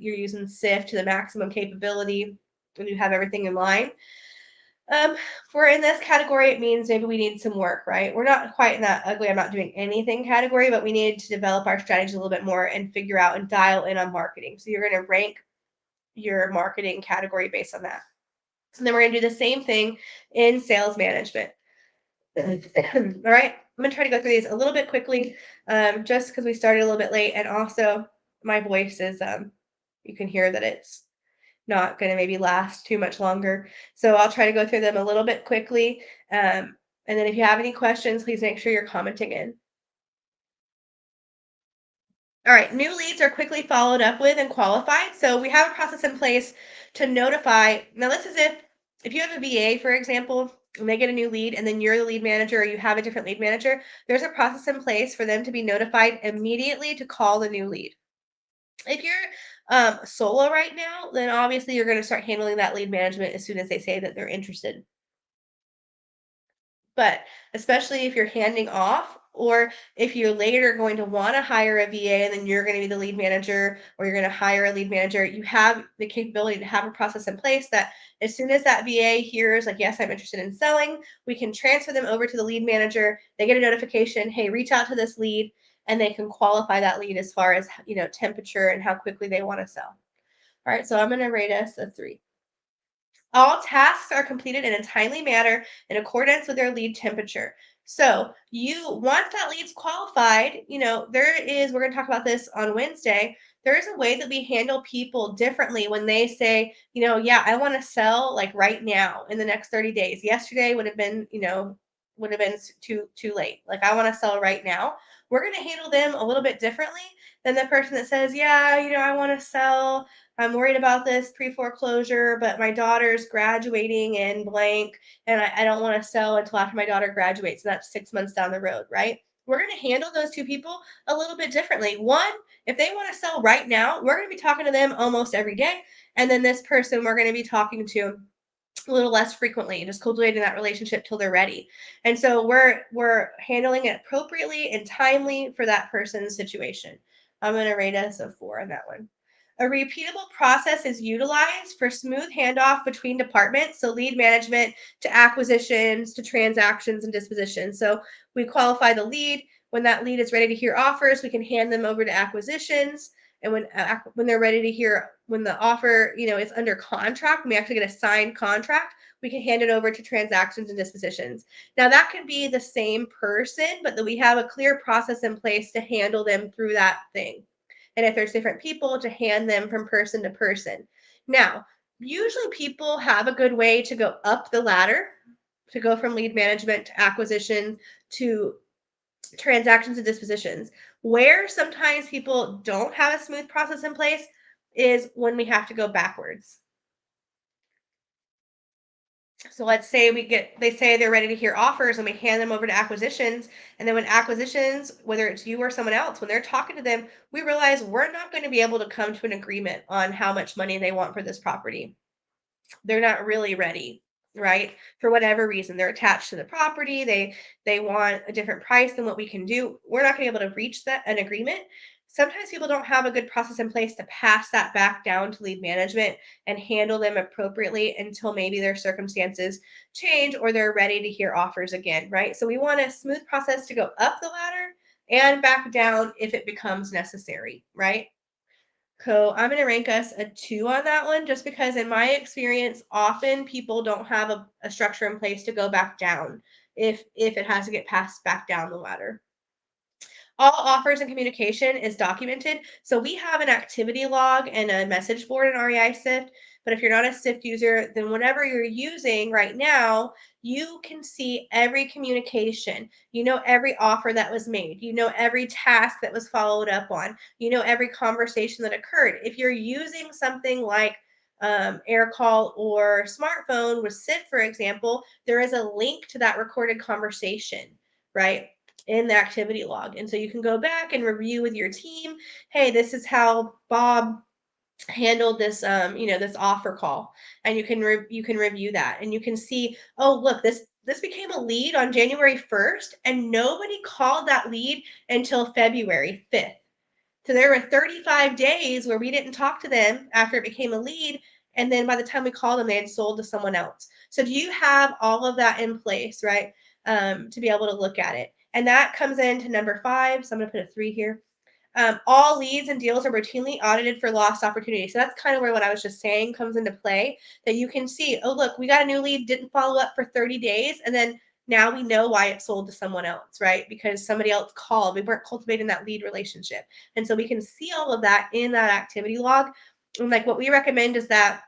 using Sift to the maximum capability, and you have everything in line. If we're in this category, it means maybe we need some work, right? We're not quite in that ugly, I'm not doing anything category, but we need to develop our strategy a little bit more and figure out and dial in on marketing. So you're going to rank your marketing category based on that. And then we're going to do the same thing in sales management. All right. I'm going to try to go through these a little bit quickly, just because we started a little bit late. And also, my voice is, you can hear that it's not going to maybe last too much longer. So I'll try to go through them a little bit quickly. And then if you have any questions, please make sure you're commenting in. All right, new leads are quickly followed up with and qualified. So we have a process in place to notify. Now, this is if you have a VA, for example, and they get a new lead and then you're the lead manager or you have a different lead manager, there's a process in place for them to be notified immediately to call the new lead. If you're solo right now, then obviously you're going to start handling that lead management as soon as they say that they're interested. But especially if you're handing off, or if you're later going to want to hire a VA and then you're going to be the lead manager, or you're going to hire a lead manager, you have the capability to have a process in place that as soon as that VA hears, like, yes, I'm interested in selling, we can transfer them over to the lead manager. They get a notification, hey, reach out to this lead, and they can qualify that lead as far as, temperature and how quickly they want to sell. All right, so I'm going to rate us a 3. All tasks are completed in a timely manner in accordance with their lead temperature. So once that lead's qualified, we're going to talk about this on Wednesday. There is a way that we handle people differently when they say, yeah, I want to sell like right now in the next 30 days. Yesterday would have been too late. Like I want to sell right now. We're going to handle them a little bit differently than the person that says, yeah, I want to sell. I'm worried about this pre-foreclosure, but my daughter's graduating in blank, and I don't want to sell until after my daughter graduates. And that's 6 months down the road, right? We're going to handle those two people a little bit differently. One, if they want to sell right now, we're going to be talking to them almost every day. And then this person we're going to be talking to a little less frequently, just cultivating that relationship till they're ready. And so we're handling it appropriately and timely for that person's situation. I'm going to rate us a 4 on that one. A repeatable process is utilized for smooth handoff between departments, so lead management to acquisitions to transactions and dispositions. So we qualify the lead. When that lead is ready to hear offers, we can hand them over to acquisitions. And when they're ready to hear, when the offer is under contract, we actually get a signed contract. we can hand it over to transactions and dispositions. Now, that could be the same person, but that we have a clear process in place to handle them through that thing. And if there's different people, to hand them from person to person. Now, usually people have a good way to go up the ladder, to go from lead management to acquisition to transactions and dispositions. Where sometimes people don't have a smooth process in place is when we have to go backwards. So let's say they say they're ready to hear offers and we hand them over to acquisitions. And then when acquisitions, whether it's you or someone else, when they're talking to them, we realize we're not going to be able to come to an agreement on how much money they want for this property. They're not really ready, right? For whatever reason, they're attached to the property. They want a different price than what we can do. We're not going to be able to reach that an agreement. Sometimes people don't have a good process in place to pass that back down to lead management and handle them appropriately until maybe their circumstances change or they're ready to hear offers again, right? So we want a smooth process to go up the ladder and back down if it becomes necessary, right? So I'm going to rank us a 2 on that one, just because in my experience, often people don't have a structure in place to go back down if it has to get passed back down the ladder. All offers and communication is documented. So we have an activity log and a message board in REI Sift. But if you're not a Sift user, then whatever you're using right now, you can see every communication. You know every offer that was made. You know every task that was followed up on. You know every conversation that occurred. If you're using something like AirCall or smartphone with Sift, for example, there is a link to that recorded conversation, right? In the activity log. And so you can go back and review with your team, hey, this is how Bob handled this this offer call. And you can review that and you can see, oh, look, this became a lead on January 1st and nobody called that lead until February 5th. So there were 35 days where we didn't talk to them after it became a lead. And then by the time we called them, they had sold to someone else. So do you have all of that in place, right? To be able to look at it. And that comes into number 5. So I'm going to put a 3 here. All leads and deals are routinely audited for lost opportunity. So that's kind of where what I was just saying comes into play, that you can see, oh, look, we got a new lead, didn't follow up for 30 days. And then now we know why it sold to someone else, right? Because somebody else called. We weren't cultivating that lead relationship. And so we can see all of that in that activity log. And like what we recommend is that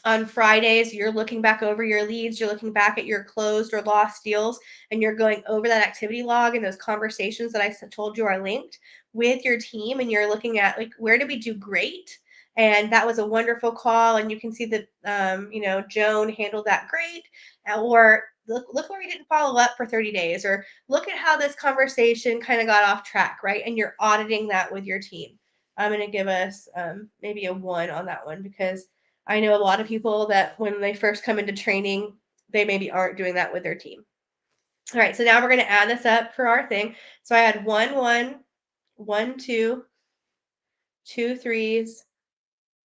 on Fridays, you're looking back over your leads, you're looking back at your closed or lost deals, and you're going over that activity log and those conversations that I told you are linked with your team. And you're looking at, like, where did we do great? And that was a wonderful call. And you can see that, Joan handled that great. Or look where we didn't follow up for 30 days, or look at how this conversation kind of got off track, right? And you're auditing that with your team. I'm going to give us maybe a 1 on that one, because I know a lot of people that when they first come into training, they maybe aren't doing that with their team. All right, so now we're going to add this up for our thing. So I had 1, 1, 1, 2, 2 threes,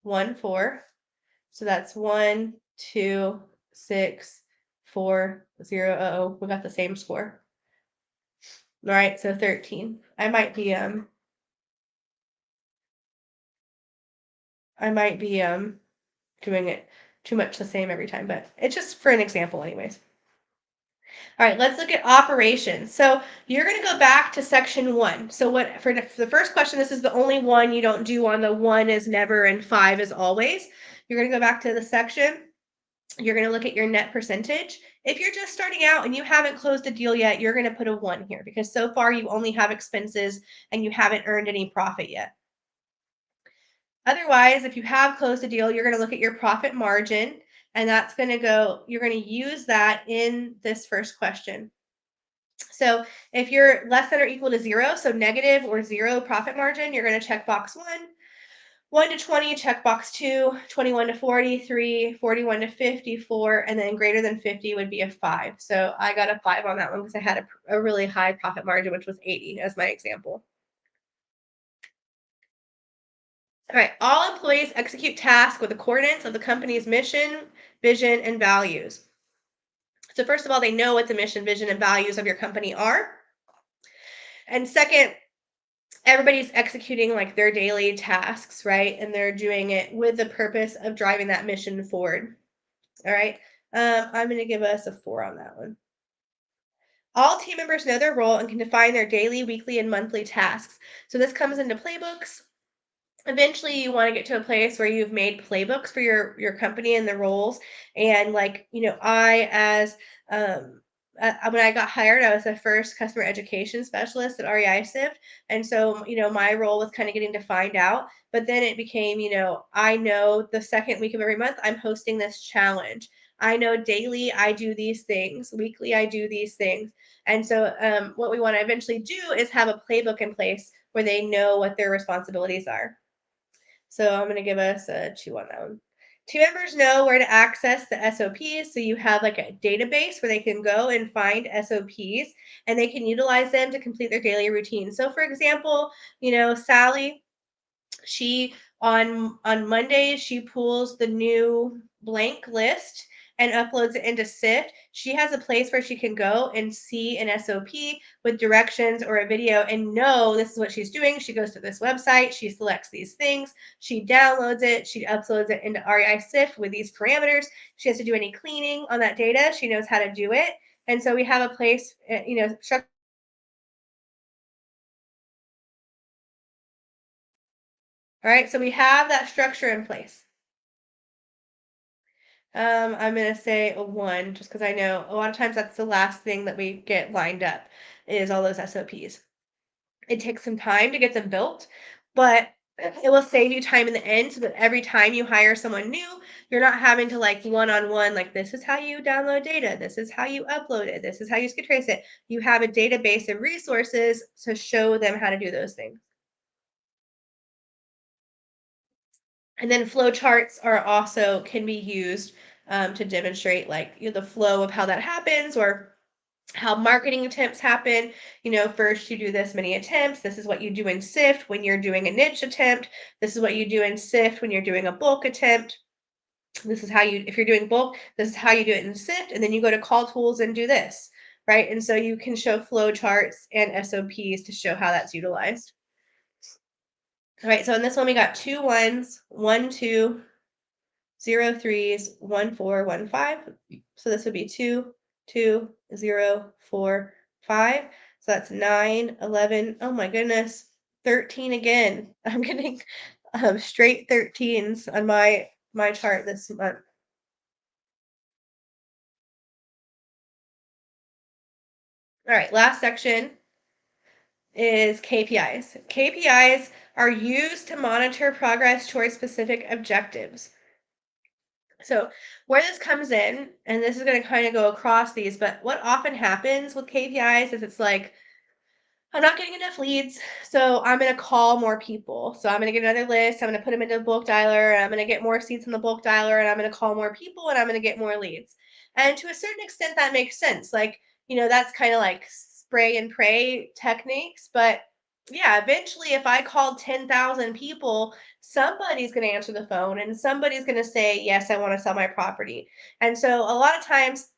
1, 4. So that's 1, 2, 6, 4, 0. Uh-oh, we got the same score. All right, so 13. I might be doing it too much the same every time, but it's just for an example anyways. All right, let's look at operations. So you're going to go back to section 1. So what for the first question, this is the only one you don't do on the 1 is never and 5 is always. You're going to go back to the section. You're going to look at your net percentage. If you're just starting out and you haven't closed a deal yet, you're going to put a 1 here, because so far you only have expenses and you haven't earned any profit yet. Otherwise, if you have closed a deal, you're going to look at your profit margin, and that's going to go, you're going to use that in this first question. So if you're less than or equal to 0, so negative or 0 profit margin, you're going to check box 1. 1 to 20, check box 2. 21 to 43, 41 to 54, and then greater than 50 would be a 5. So I got a 5 on that one because I had a really high profit margin, which was 80 as my example. All right, all employees execute tasks with the coordinates of the company's mission, vision, and values. So first of all, they know what the mission, vision, and values of your company are. And second, everybody's executing like their daily tasks, right? And they're doing it with the purpose of driving that mission forward. All right. I'm gonna give us a 4 on that one. All team members know their role and can define their daily, weekly, and monthly tasks. So this comes into playbooks. Eventually you want to get to a place where you've made playbooks for your company and the roles, and like, I as when I got hired, I was the first customer education specialist at REI Sift, and so my role was kind of getting to find out, but then it became, I know the second week of every month I'm hosting this challenge. I know daily I do these things, weekly I do these things, and so what we want to eventually do is have a playbook in place where they know what their responsibilities are. So I'm going to give us a 2 on that one. Team members know where to access the SOPs. So you have like a database where they can go and find SOPs and they can utilize them to complete their daily routine. So for example, Sally, she on Mondays she pulls the new blank list and uploads it into Sift. She has a place where she can go and see an SOP with directions or a video and know this is what she's doing. She goes to this website, she selects these things, she downloads it, she uploads it into REI Sift with these parameters. She has to do any cleaning on that data, she knows how to do it. And so we have a place, all right, so we have that structure in place. I'm gonna say a 1, just because I know a lot of times that's the last thing that we get lined up is all those SOPs. It takes some time to get them built, but it will save you time in the end so that every time you hire someone new, you're not having to like one-on-one, like this is how you download data, this is how you upload it, this is how you skip trace it. You have a database of resources to show them how to do those things. And then flow charts are also can be used to demonstrate like the flow of how that happens or how marketing attempts happen. First you do this many attempts. This is what you do in Sift when you're doing a niche attempt. This is what you do in Sift when you're doing a bulk attempt. This is how you, if you're doing bulk, this is how you do it in Sift. And then you go to call tools and do this, right? And so you can show flow charts and SOPs to show how that's utilized. All right, so in this one, we got 2 1s, 1 2, 0 3s, 1 4, 1 5. So this would be 2 2 0 4 5. So that's 9 11. Oh my goodness, 13 again. I'm getting straight 13s on my chart this month. All right, last section is KPIs. KPIs are used to monitor progress towards specific objectives. So, where this comes in, and this is going to kind of go across these, but what often happens with KPIs is it's like, I'm not getting enough leads, so I'm going to call more people. So, I'm going to get another list, I'm going to put them into a bulk dialer, and I'm going to get more seats in the bulk dialer, and I'm going to call more people, and I'm going to get more leads. And to a certain extent, that makes sense. Like, that's kind of like spray and pray techniques, but yeah, eventually, if I called 10,000 people, somebody's going to answer the phone and somebody's going to say, yes, I want to sell my property. And so, a lot of times,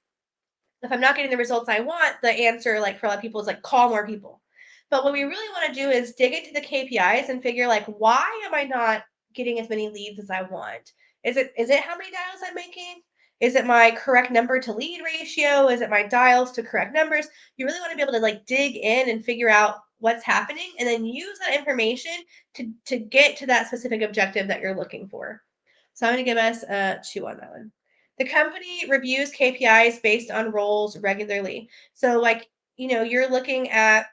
if I'm not getting the results I want, the answer, like for a lot of people, is like call more people. But what we really want to do is dig into the KPIs and figure like why am I not getting as many leads as I want? Is it how many dials I'm making? Is it my correct number to lead ratio? Is it my dials to correct numbers? You really want to be able to like dig in and figure out what's happening and then use that information to get to that specific objective that you're looking for. So I'm going to give us a 2 on that one. The company reviews KPIs based on roles regularly. So, like, you're looking at,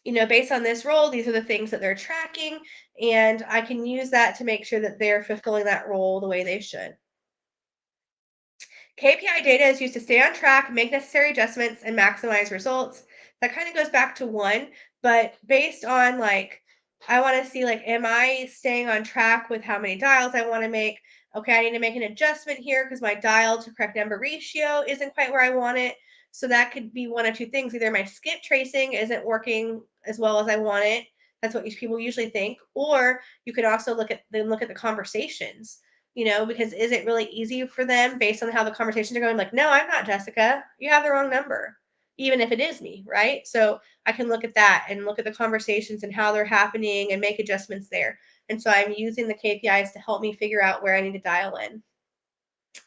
based on this role, these are the things that they're tracking, and I can use that to make sure that they're fulfilling that role the way they should. KPI data is used to stay on track, make necessary adjustments, and maximize results. That kind of goes back to 1, but based on like, I want to see like, am I staying on track with how many dials I want to make? Okay, I need to make an adjustment here because my dial to correct number ratio isn't quite where I want it. So that could be one of two things. Either my skip tracing isn't working as well as I want it. That's what people usually think. Or you could also look at the conversations, because is it really easy for them based on how the conversations are going? Like, no, I'm not Jessica. You have the wrong number, even if it is me, right? So I can look at that and look at the conversations and how they're happening and make adjustments there. And so I'm using the KPIs to help me figure out where I need to dial in.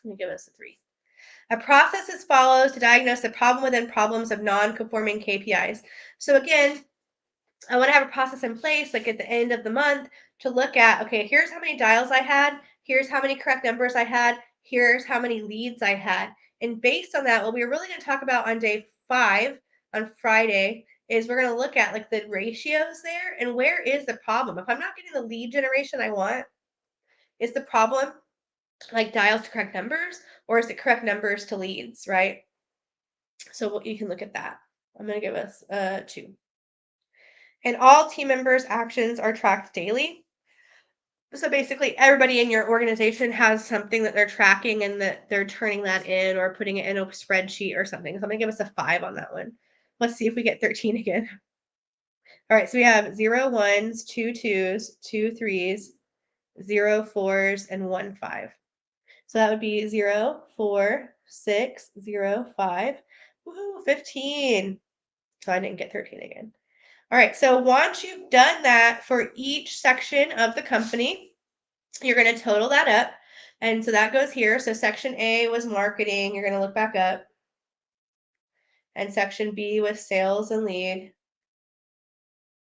Let me give us a 3. A process is followed to diagnose the problem within problems of non-conforming KPIs. So again, I want to have a process in place, like at the end of the month, to look at, okay, here's how many dials I had, here's how many correct numbers I had, here's how many leads I had. And based on that, what we're really going to talk about on day 5 on Friday is we're going to look at like the ratios there and where is the problem. If I'm not getting the lead generation I want, is the problem like dials to correct numbers or is it correct numbers to leads, right? So you can look at that. I'm going to give us 2. And all team members' actions are tracked daily. So basically, everybody in your organization has something that they're tracking and that they're turning that in or putting it in a spreadsheet or something. So I'm going to give us a 5 on that one. Let's see if we get 13 again. All right, so we have 0 1s, 2 2s, 2 3s, 0 4s, and 1 5. So that would be 0 4 6 0 5. Woohoo, 15. So I didn't get 13 again. All right, so once you've done that for each section of the company, you're going to total that up. And so that goes here. So section A was marketing. You're going to look back up. And section B was sales and lead.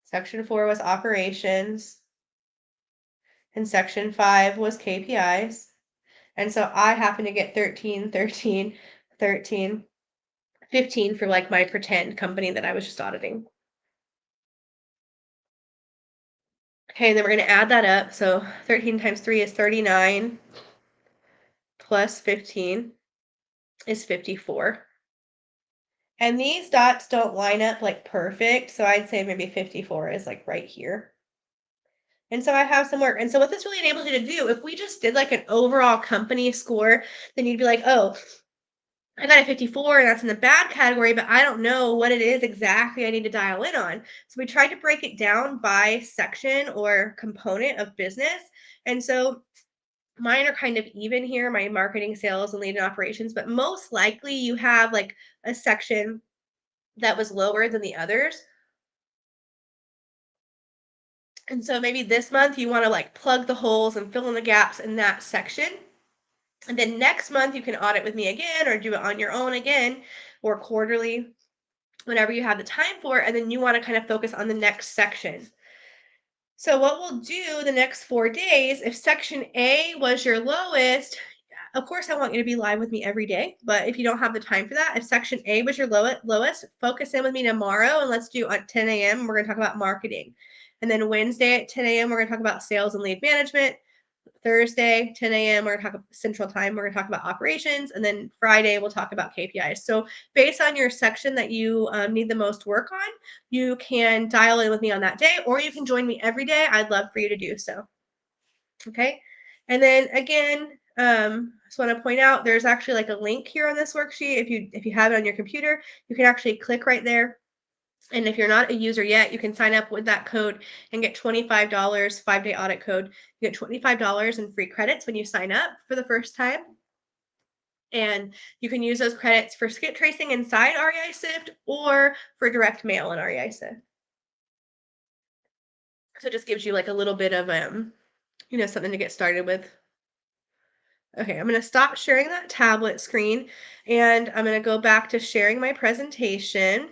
Section 4 was operations. And section 5 was KPIs. And so I happen to get 13, 13, 13, 15 for like my pretend company that I was just auditing. Okay, and then we're going to add that up. So 13 times 3 is 39 plus 15 is 54. And these dots don't line up like perfect, so I'd say maybe 54 is like right here. And so I have some work. And so what this really enables you to do, if we just did like an overall company score, then you'd be like, oh, I got a 54 and that's in the bad category, but I don't know what it is exactly I need to dial in on. So we tried to break it down by section or component of business. And so mine are kind of even here, my marketing, sales, and lead and operations, but most likely you have like a section that was lower than the others. And so maybe this month you want to like plug the holes and fill in the gaps in that section. And then next month you can audit with me again or do it on your own again or quarterly, whenever you have the time for it. And then you want to kind of focus on the next section. So what we'll do the next 4 days, if section A was your lowest, of course I want you to be live with me every day, but if you don't have the time for that, if section A was your lowest, focus in with me tomorrow and let's do at 10 a.m. We're going to talk about marketing. And then Wednesday at 10 a.m. we're going to talk about sales and lead management. Thursday, 10 a.m., we're going to talk about Central Time, we're going to talk about operations. And then Friday, we'll talk about KPIs. So based on your section that you need the most work on, you can dial in with me on that day, or you can join me every day. I'd love for you to do so. Okay. And then again, just want to point out there's actually like a link here on this worksheet. If you have it on your computer, you can actually click right there. And if you're not a user yet, you can sign up with that code and get $25, 5-day audit code. You get $25 in free credits when you sign up for the first time. And you can use those credits for skip tracing inside REI Sift or for direct mail in REI Sift. So it just gives you like a little bit of something to get started with. Okay, I'm going to stop sharing that tablet screen and I'm going to go back to sharing my presentation.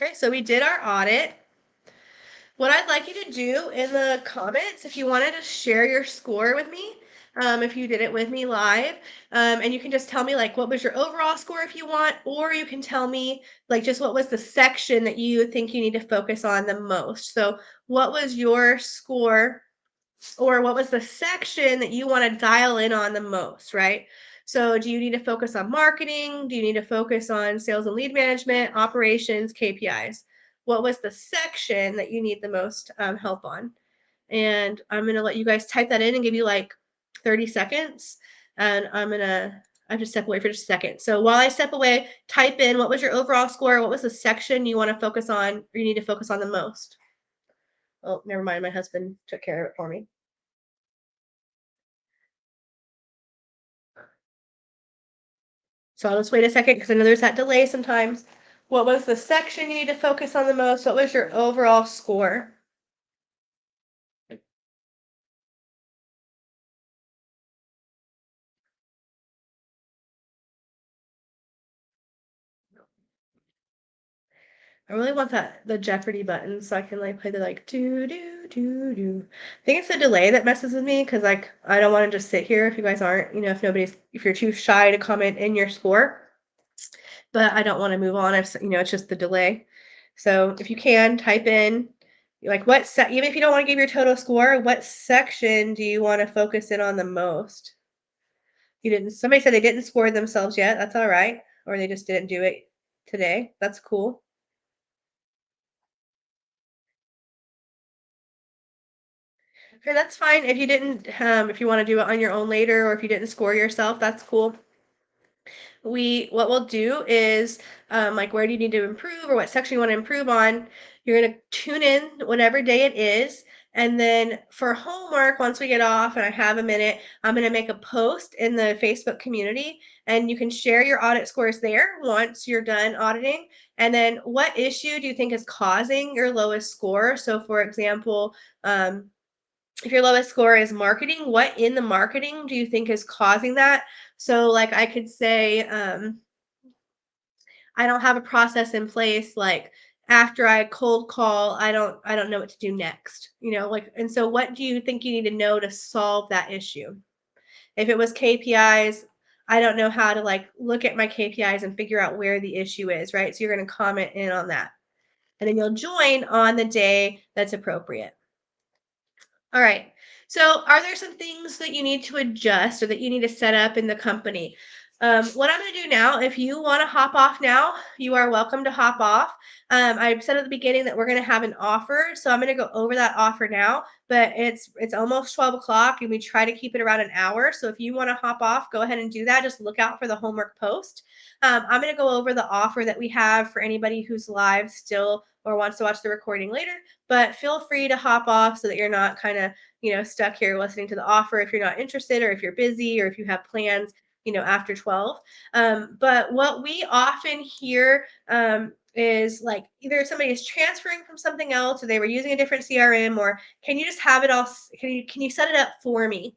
Okay, so we did our audit. What I'd like you to do in the comments, if you wanted to share your score with me, if you did it with me live, and you can just tell me like what was your overall score if you want, or you can tell me like just what was the section that you think you need to focus on the most. So what was your score or what was the section that you want to dial in on the most, right? So do you need to focus on marketing? Do you need to focus on sales and lead management, operations, KPIs? What was the section that you need the most help on? And I'm going to let you guys type that in and give you like 30 seconds. And I have to step away for just a second. So while I step away, type in what was your overall score? What was the section you want to focus on or you need to focus on the most? Oh, never mind. My husband took care of it for me. So I'll just wait a second because I know there's that delay sometimes. What was the section you need to focus on the most? What was your overall score? I really want the Jeopardy button so I can, like, play the, like, "do do do do." I think it's the delay that messes with me because like, I don't wanna just sit here if you guys aren't if you're too shy to comment in your score, but I don't wanna move on if it's just the delay. So, if you can, type in, like, even if you don't wanna give your total score, what section do you wanna focus in on the most? You didn't Somebody said they didn't score themselves yet, that's alright, or they just didn't do it today, that's cool. Okay, that's fine. If you want to do it on your own later, or if you didn't score yourself, that's cool. What we'll do is, like, where do you need to improve, or what section you want to improve on? You're gonna tune in whatever day it is, and then for homework, once we get off and I have a minute, I'm gonna make a post in the Facebook community, and you can share your audit scores there once you're done auditing. And then, what issue do you think is causing your lowest score? So, for example, if your lowest score is marketing, what in the marketing do you think is causing that? So, like, I could say, I don't have a process in place. Like, after I cold call, I don't know what to do next. Like, and so what do you think you need to know to solve that issue? If it was KPIs, I don't know how to, like, look at my KPIs and figure out where the issue is, right? So you're going to comment in on that. And then you'll join on the day that's appropriate. All right. So, are there some things that you need to adjust or that you need to set up in the company? What I'm going to do now, if you want to hop off now, you are welcome to hop off. I said at the beginning that we're going to have an offer, so I'm going to go over that offer now. But it's almost 12 o'clock, and we try to keep it around an hour. So if you want to hop off, go ahead and do that. Just look out for the homework post. I'm going to go over the offer that we have for anybody who's live still or wants to watch the recording later. But feel free to hop off so that you're not kind of stuck here listening to the offer if you're not interested, or if you're busy, or if you have plans after 12. But what we often hear is, like, either somebody is transferring from something else, or they were using a different CRM, or can you just have it all, can you set it up for me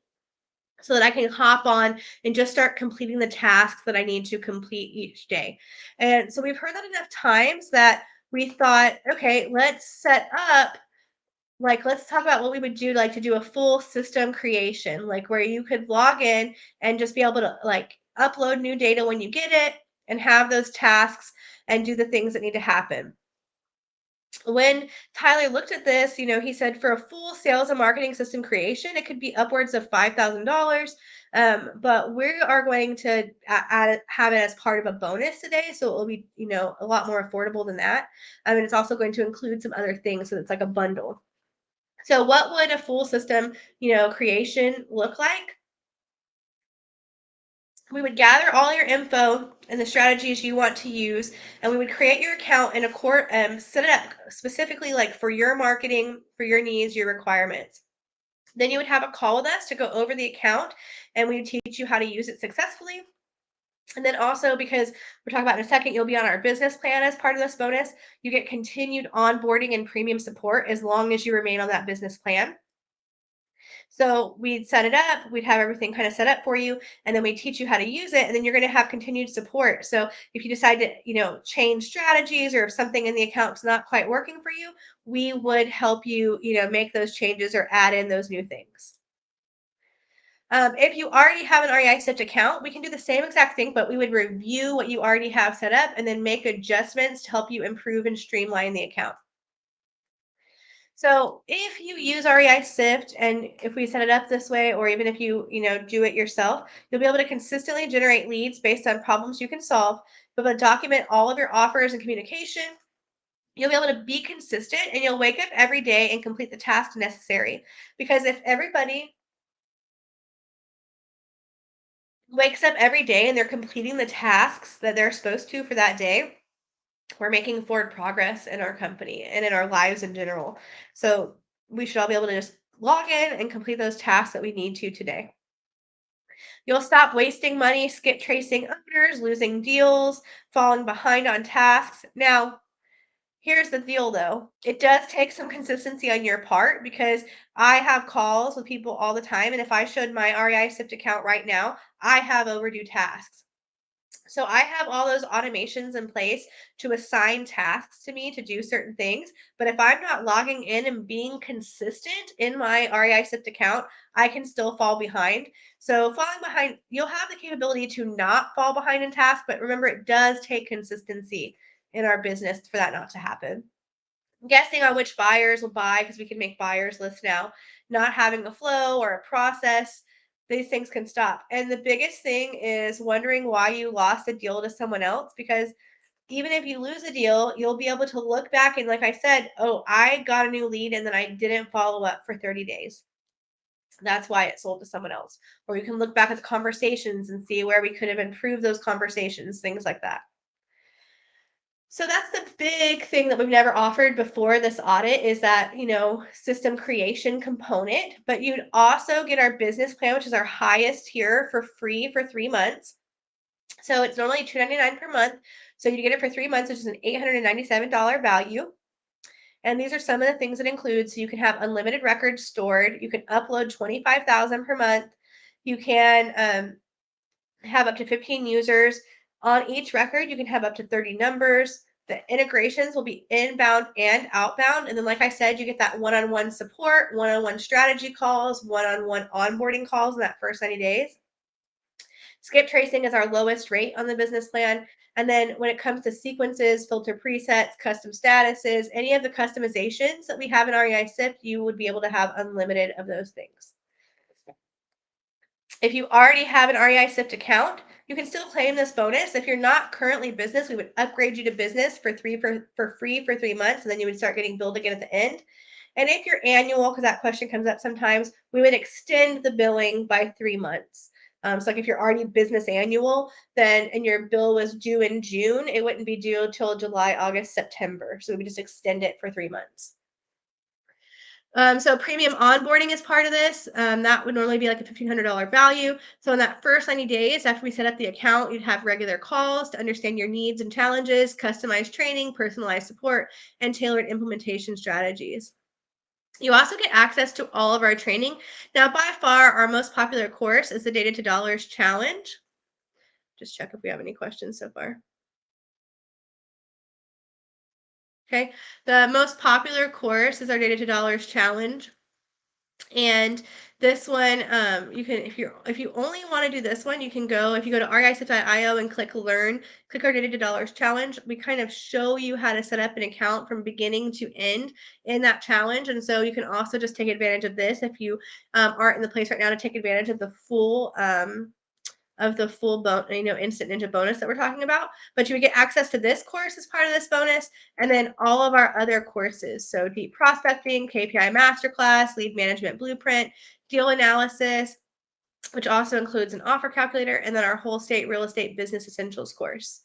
so that I can hop on and just start completing the tasks that I need to complete each day. And so we've heard that enough times that we thought, okay, let's talk about what we would do, like, to do a full system creation, like, where you could log in and just be able to, like, upload new data when you get it, and have those tasks and do the things that need to happen. When Tyler looked at this, he said for a full sales and marketing system creation, it could be upwards of $5,000. But we are going to have it as part of a bonus today. So it will be, a lot more affordable than that. And it's also going to include some other things. So it's like a bundle. So what would a full system, creation look like? We would gather all your info and the strategies you want to use, and we would create your account in a court, set it up specifically, like, for your marketing, for your needs, your requirements. Then you would have a call with us to go over the account, and we would teach you how to use it successfully. And then also, because we'll talk about in a second, you'll be on our business plan as part of this bonus. You get continued onboarding and premium support as long as you remain on that business plan. So we'd set it up, we'd have everything kind of set up for you, and then we teach you how to use it, and then you're going to have continued support. So if you decide to, change strategies, or if something in the account's not quite working for you, we would help you, make those changes or add in those new things. If you already have an REI Stitch account, we can do the same exact thing, but we would review what you already have set up and then make adjustments to help you improve and streamline the account. So if you use REI Sift, and if we set it up this way, or even if you do it yourself, you'll be able to consistently generate leads based on problems you can solve. You'll be able to document all of your offers and communication. You'll be able to be consistent, and you'll wake up every day and complete the tasks necessary. Because if everybody wakes up every day and they're completing the tasks that they're supposed to for that day, we're making forward progress in our company and in our lives in general. So we should all be able to just log in and complete those tasks that we need to today. You'll stop wasting money, skip tracing orders, losing deals, falling behind on tasks. Now, here's the deal though. It does take some consistency on your part, because I have calls with people all the time. And if I showed my REI SIFT account right now, I have overdue tasks. So I have all those automations in place to assign tasks to me to do certain things. But if I'm not logging in and being consistent in my REI SIPT account, I can still fall behind. So falling behind, you'll have the capability to not fall behind in tasks, but remember it does take consistency in our business for that not to happen. Guessing on which buyers will buy because we can make buyers lists now, not having a flow or a process, these things can stop. And the biggest thing is wondering why you lost a deal to someone else, because even if you lose a deal, you'll be able to look back and, like I said, oh, I got a new lead and then I didn't follow up for 30 days. That's why it sold to someone else. Or you can look back at the conversations and see where we could have improved those conversations, things like that. So that's the big thing that we've never offered before this audit is that, system creation component, but you'd also get our business plan, which is our highest tier, for free for 3 months. So it's normally $299 per month. So you get it for 3 months, which is an $897 value. And these are some of the things it includes. So you can have unlimited records stored. You can upload 25,000 per month. You can have up to 15 users. On each record, you can have up to 30 numbers. The integrations will be inbound and outbound. And then, like I said, you get that one on one support, one on one strategy calls, one on one onboarding calls in that first 90 days. Skip tracing is our lowest rate on the business plan. And then when it comes to sequences, filter presets, custom statuses, any of the customizations that we have in REI SIFT, you would be able to have unlimited of those things. If you already have an REI SIFT account, you can still claim this bonus. If you're not currently business, we would upgrade you to business for free for 3 months, and then you would start getting billed again at the end. And if you're annual, because that question comes up sometimes, we would extend the billing by 3 months. So like if you're already business annual, then and your bill was due in June, it wouldn't be due till July, August, September. So we would just extend it for 3 months. So premium onboarding is part of this. That would normally be like a $1,500 value. So in that first 90 days after we set up the account, you'd have regular calls to understand your needs and challenges, customized training, personalized support, and tailored implementation strategies. You also get access to all of our training. Now, by far, our most popular course is the Data to Dollars Challenge. Just check if we have any questions so far. Okay. The most popular course is our Data to Dollars Challenge. And this one, you can if you only want to do this one, you can go if you go to reisif.io and click learn, click our Data to Dollars challenge. We kind of show you how to set up an account from beginning to end in that challenge. And so you can also just take advantage of this if you aren't in the place right now to take advantage of the full instant ninja bonus that we're talking about. But you would get access to this course as part of this bonus, and then all of our other courses. So deep prospecting, KPI masterclass, lead management blueprint, deal analysis, which also includes an offer calculator, and then our whole state real estate business essentials course.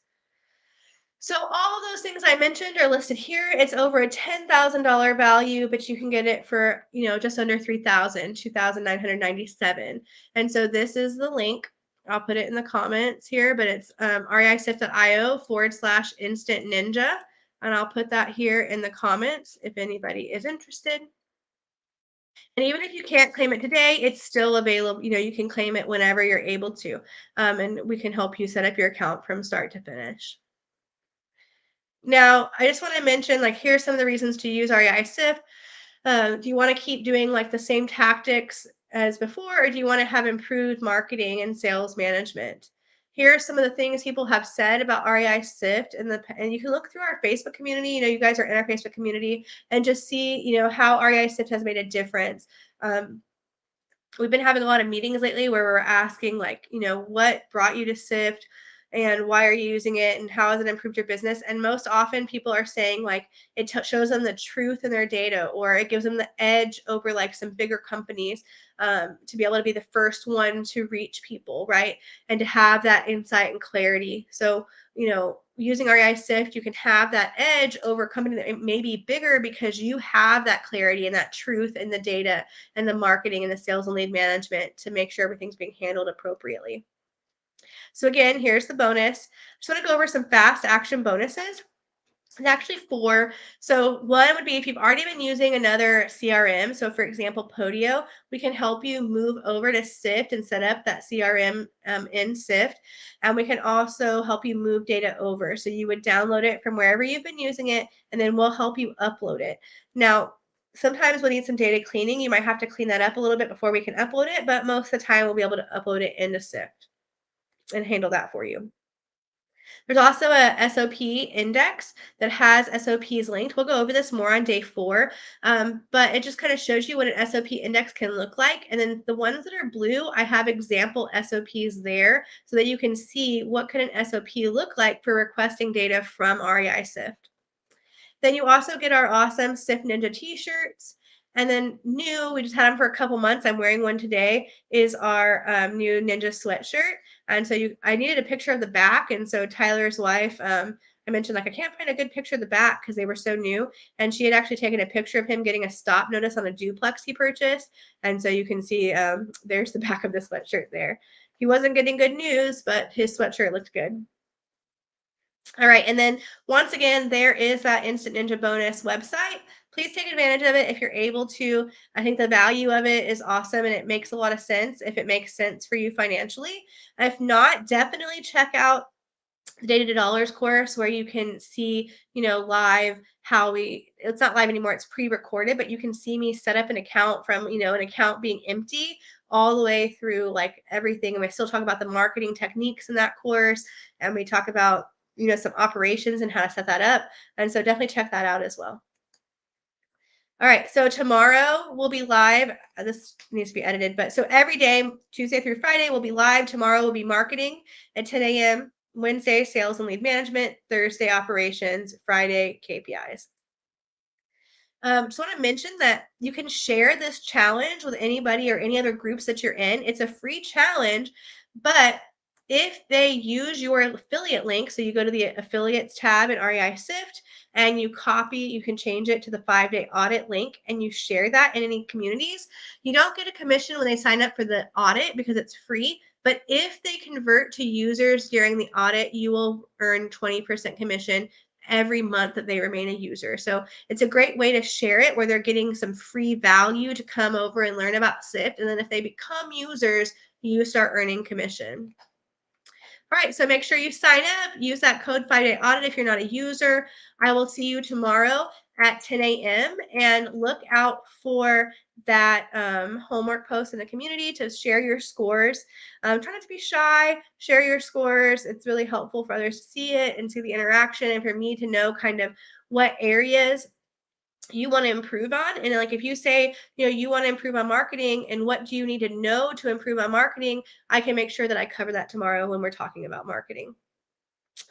So all those things I mentioned are listed here. It's over a $10,000 value, but you can get it for, just under 3,000, 2,997. And so this is the link. I'll put it in the comments here, but it's reisif.io/instant ninja. And I'll put that here in the comments if anybody is interested. And even if you can't claim it today, it's still available. You can claim it whenever you're able to. And we can help you set up your account from start to finish. Now, I just want to mention, like, here's some of the reasons to use REI SIFT. Do you want to keep doing like the same tactics as before, or do you want to have improved marketing and sales management? Here are some of the things people have said about REI SIFT, and you can look through our Facebook community. You guys are in our Facebook community, and just see, how REI SIFT has made a difference. We've been having a lot of meetings lately where we're asking, like, what brought you to SIFT and why are you using it and how has it improved your business? And most often people are saying, like, it shows them the truth in their data, or it gives them the edge over like some bigger companies, to be able to be the first one to reach people, right? And to have that insight and clarity. So, using REI SIFT, you can have that edge over a company that may be bigger because you have that clarity and that truth in the data and the marketing and the sales and lead management to make sure everything's being handled appropriately. So again, here's the bonus. Just want to go over some fast action bonuses. It's actually 4. So, one would be if you've already been using another CRM. So, for example, Podio, we can help you move over to Sift and set up that CRM in Sift. And we can also help you move data over. So, you would download it from wherever you've been using it, and then we'll help you upload it. Now, sometimes we'll need some data cleaning. You might have to clean that up a little bit before we can upload it, but most of the time we'll be able to upload it into Sift and handle that for you. There's also a SOP index that has SOPs linked. We'll go over this more on day 4, but it just kind of shows you what an SOP index can look like. And then the ones that are blue, I have example SOPs there so that you can see what could an SOP look like for requesting data from REI Sift. Then you also get our awesome Sif Ninja t-shirts. And then new, we just had them for a couple months. I'm wearing one today. Is our new Ninja sweatshirt. And so I needed a picture of the back, and so Tyler's wife, I mentioned like I can't find a good picture of the back because they were so new, and she had actually taken a picture of him getting a stop notice on a duplex he purchased, and so you can see there's the back of the sweatshirt there. He wasn't getting good news, but his sweatshirt looked good. All right, and then once again, there is that Instant Ninja bonus website. Please take advantage of it if you're able to. I think the value of it is awesome and it makes a lot of sense if it makes sense for you financially. If not, definitely check out the Data to Dollars course where you can see, live how it's not live anymore, it's pre-recorded, but you can see me set up an account from, an account being empty all the way through like everything. And we still talk about the marketing techniques in that course. And we talk about, some operations and how to set that up. And so definitely check that out as well. All right, so tomorrow we'll be live. This needs to be edited, but so every day, Tuesday through Friday, we'll be live. Tomorrow will be marketing at 10 a.m. Wednesday, sales and lead management. Thursday, operations. Friday, KPIs. Just want to mention that you can share this challenge with anybody or any other groups that you're in. It's a free challenge, but if they use your affiliate link, so you go to the affiliates tab in REI Sift and you can change it to the 5-day audit link and you share that in any communities. You don't get a commission when they sign up for the audit because it's free. But if they convert to users during the audit, you will earn 20% commission every month that they remain a user. So it's a great way to share it where they're getting some free value to come over and learn about Sift. And then if they become users, you start earning commission. All right, so make sure you sign up. Use that code 5-day audit if you're not a user. I will see you tomorrow at 10 a.m. and look out for that homework post in the community to share your scores. Try not to be shy. Share your scores. It's really helpful for others to see it and see the interaction, and for me to know kind of what areas you want to improve on. And like if you say, you want to improve on marketing and what do you need to know to improve on marketing, I can make sure that I cover that tomorrow when we're talking about marketing.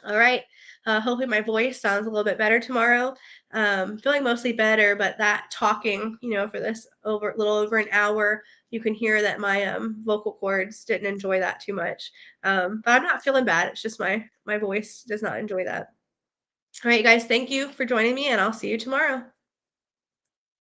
All right. Hopefully my voice sounds a little bit better tomorrow. Feeling mostly better, but that talking, for this little over an hour, you can hear that my vocal cords didn't enjoy that too much. But I'm not feeling bad. It's just my voice does not enjoy that. All right, you guys, thank you for joining me, and I'll see you tomorrow.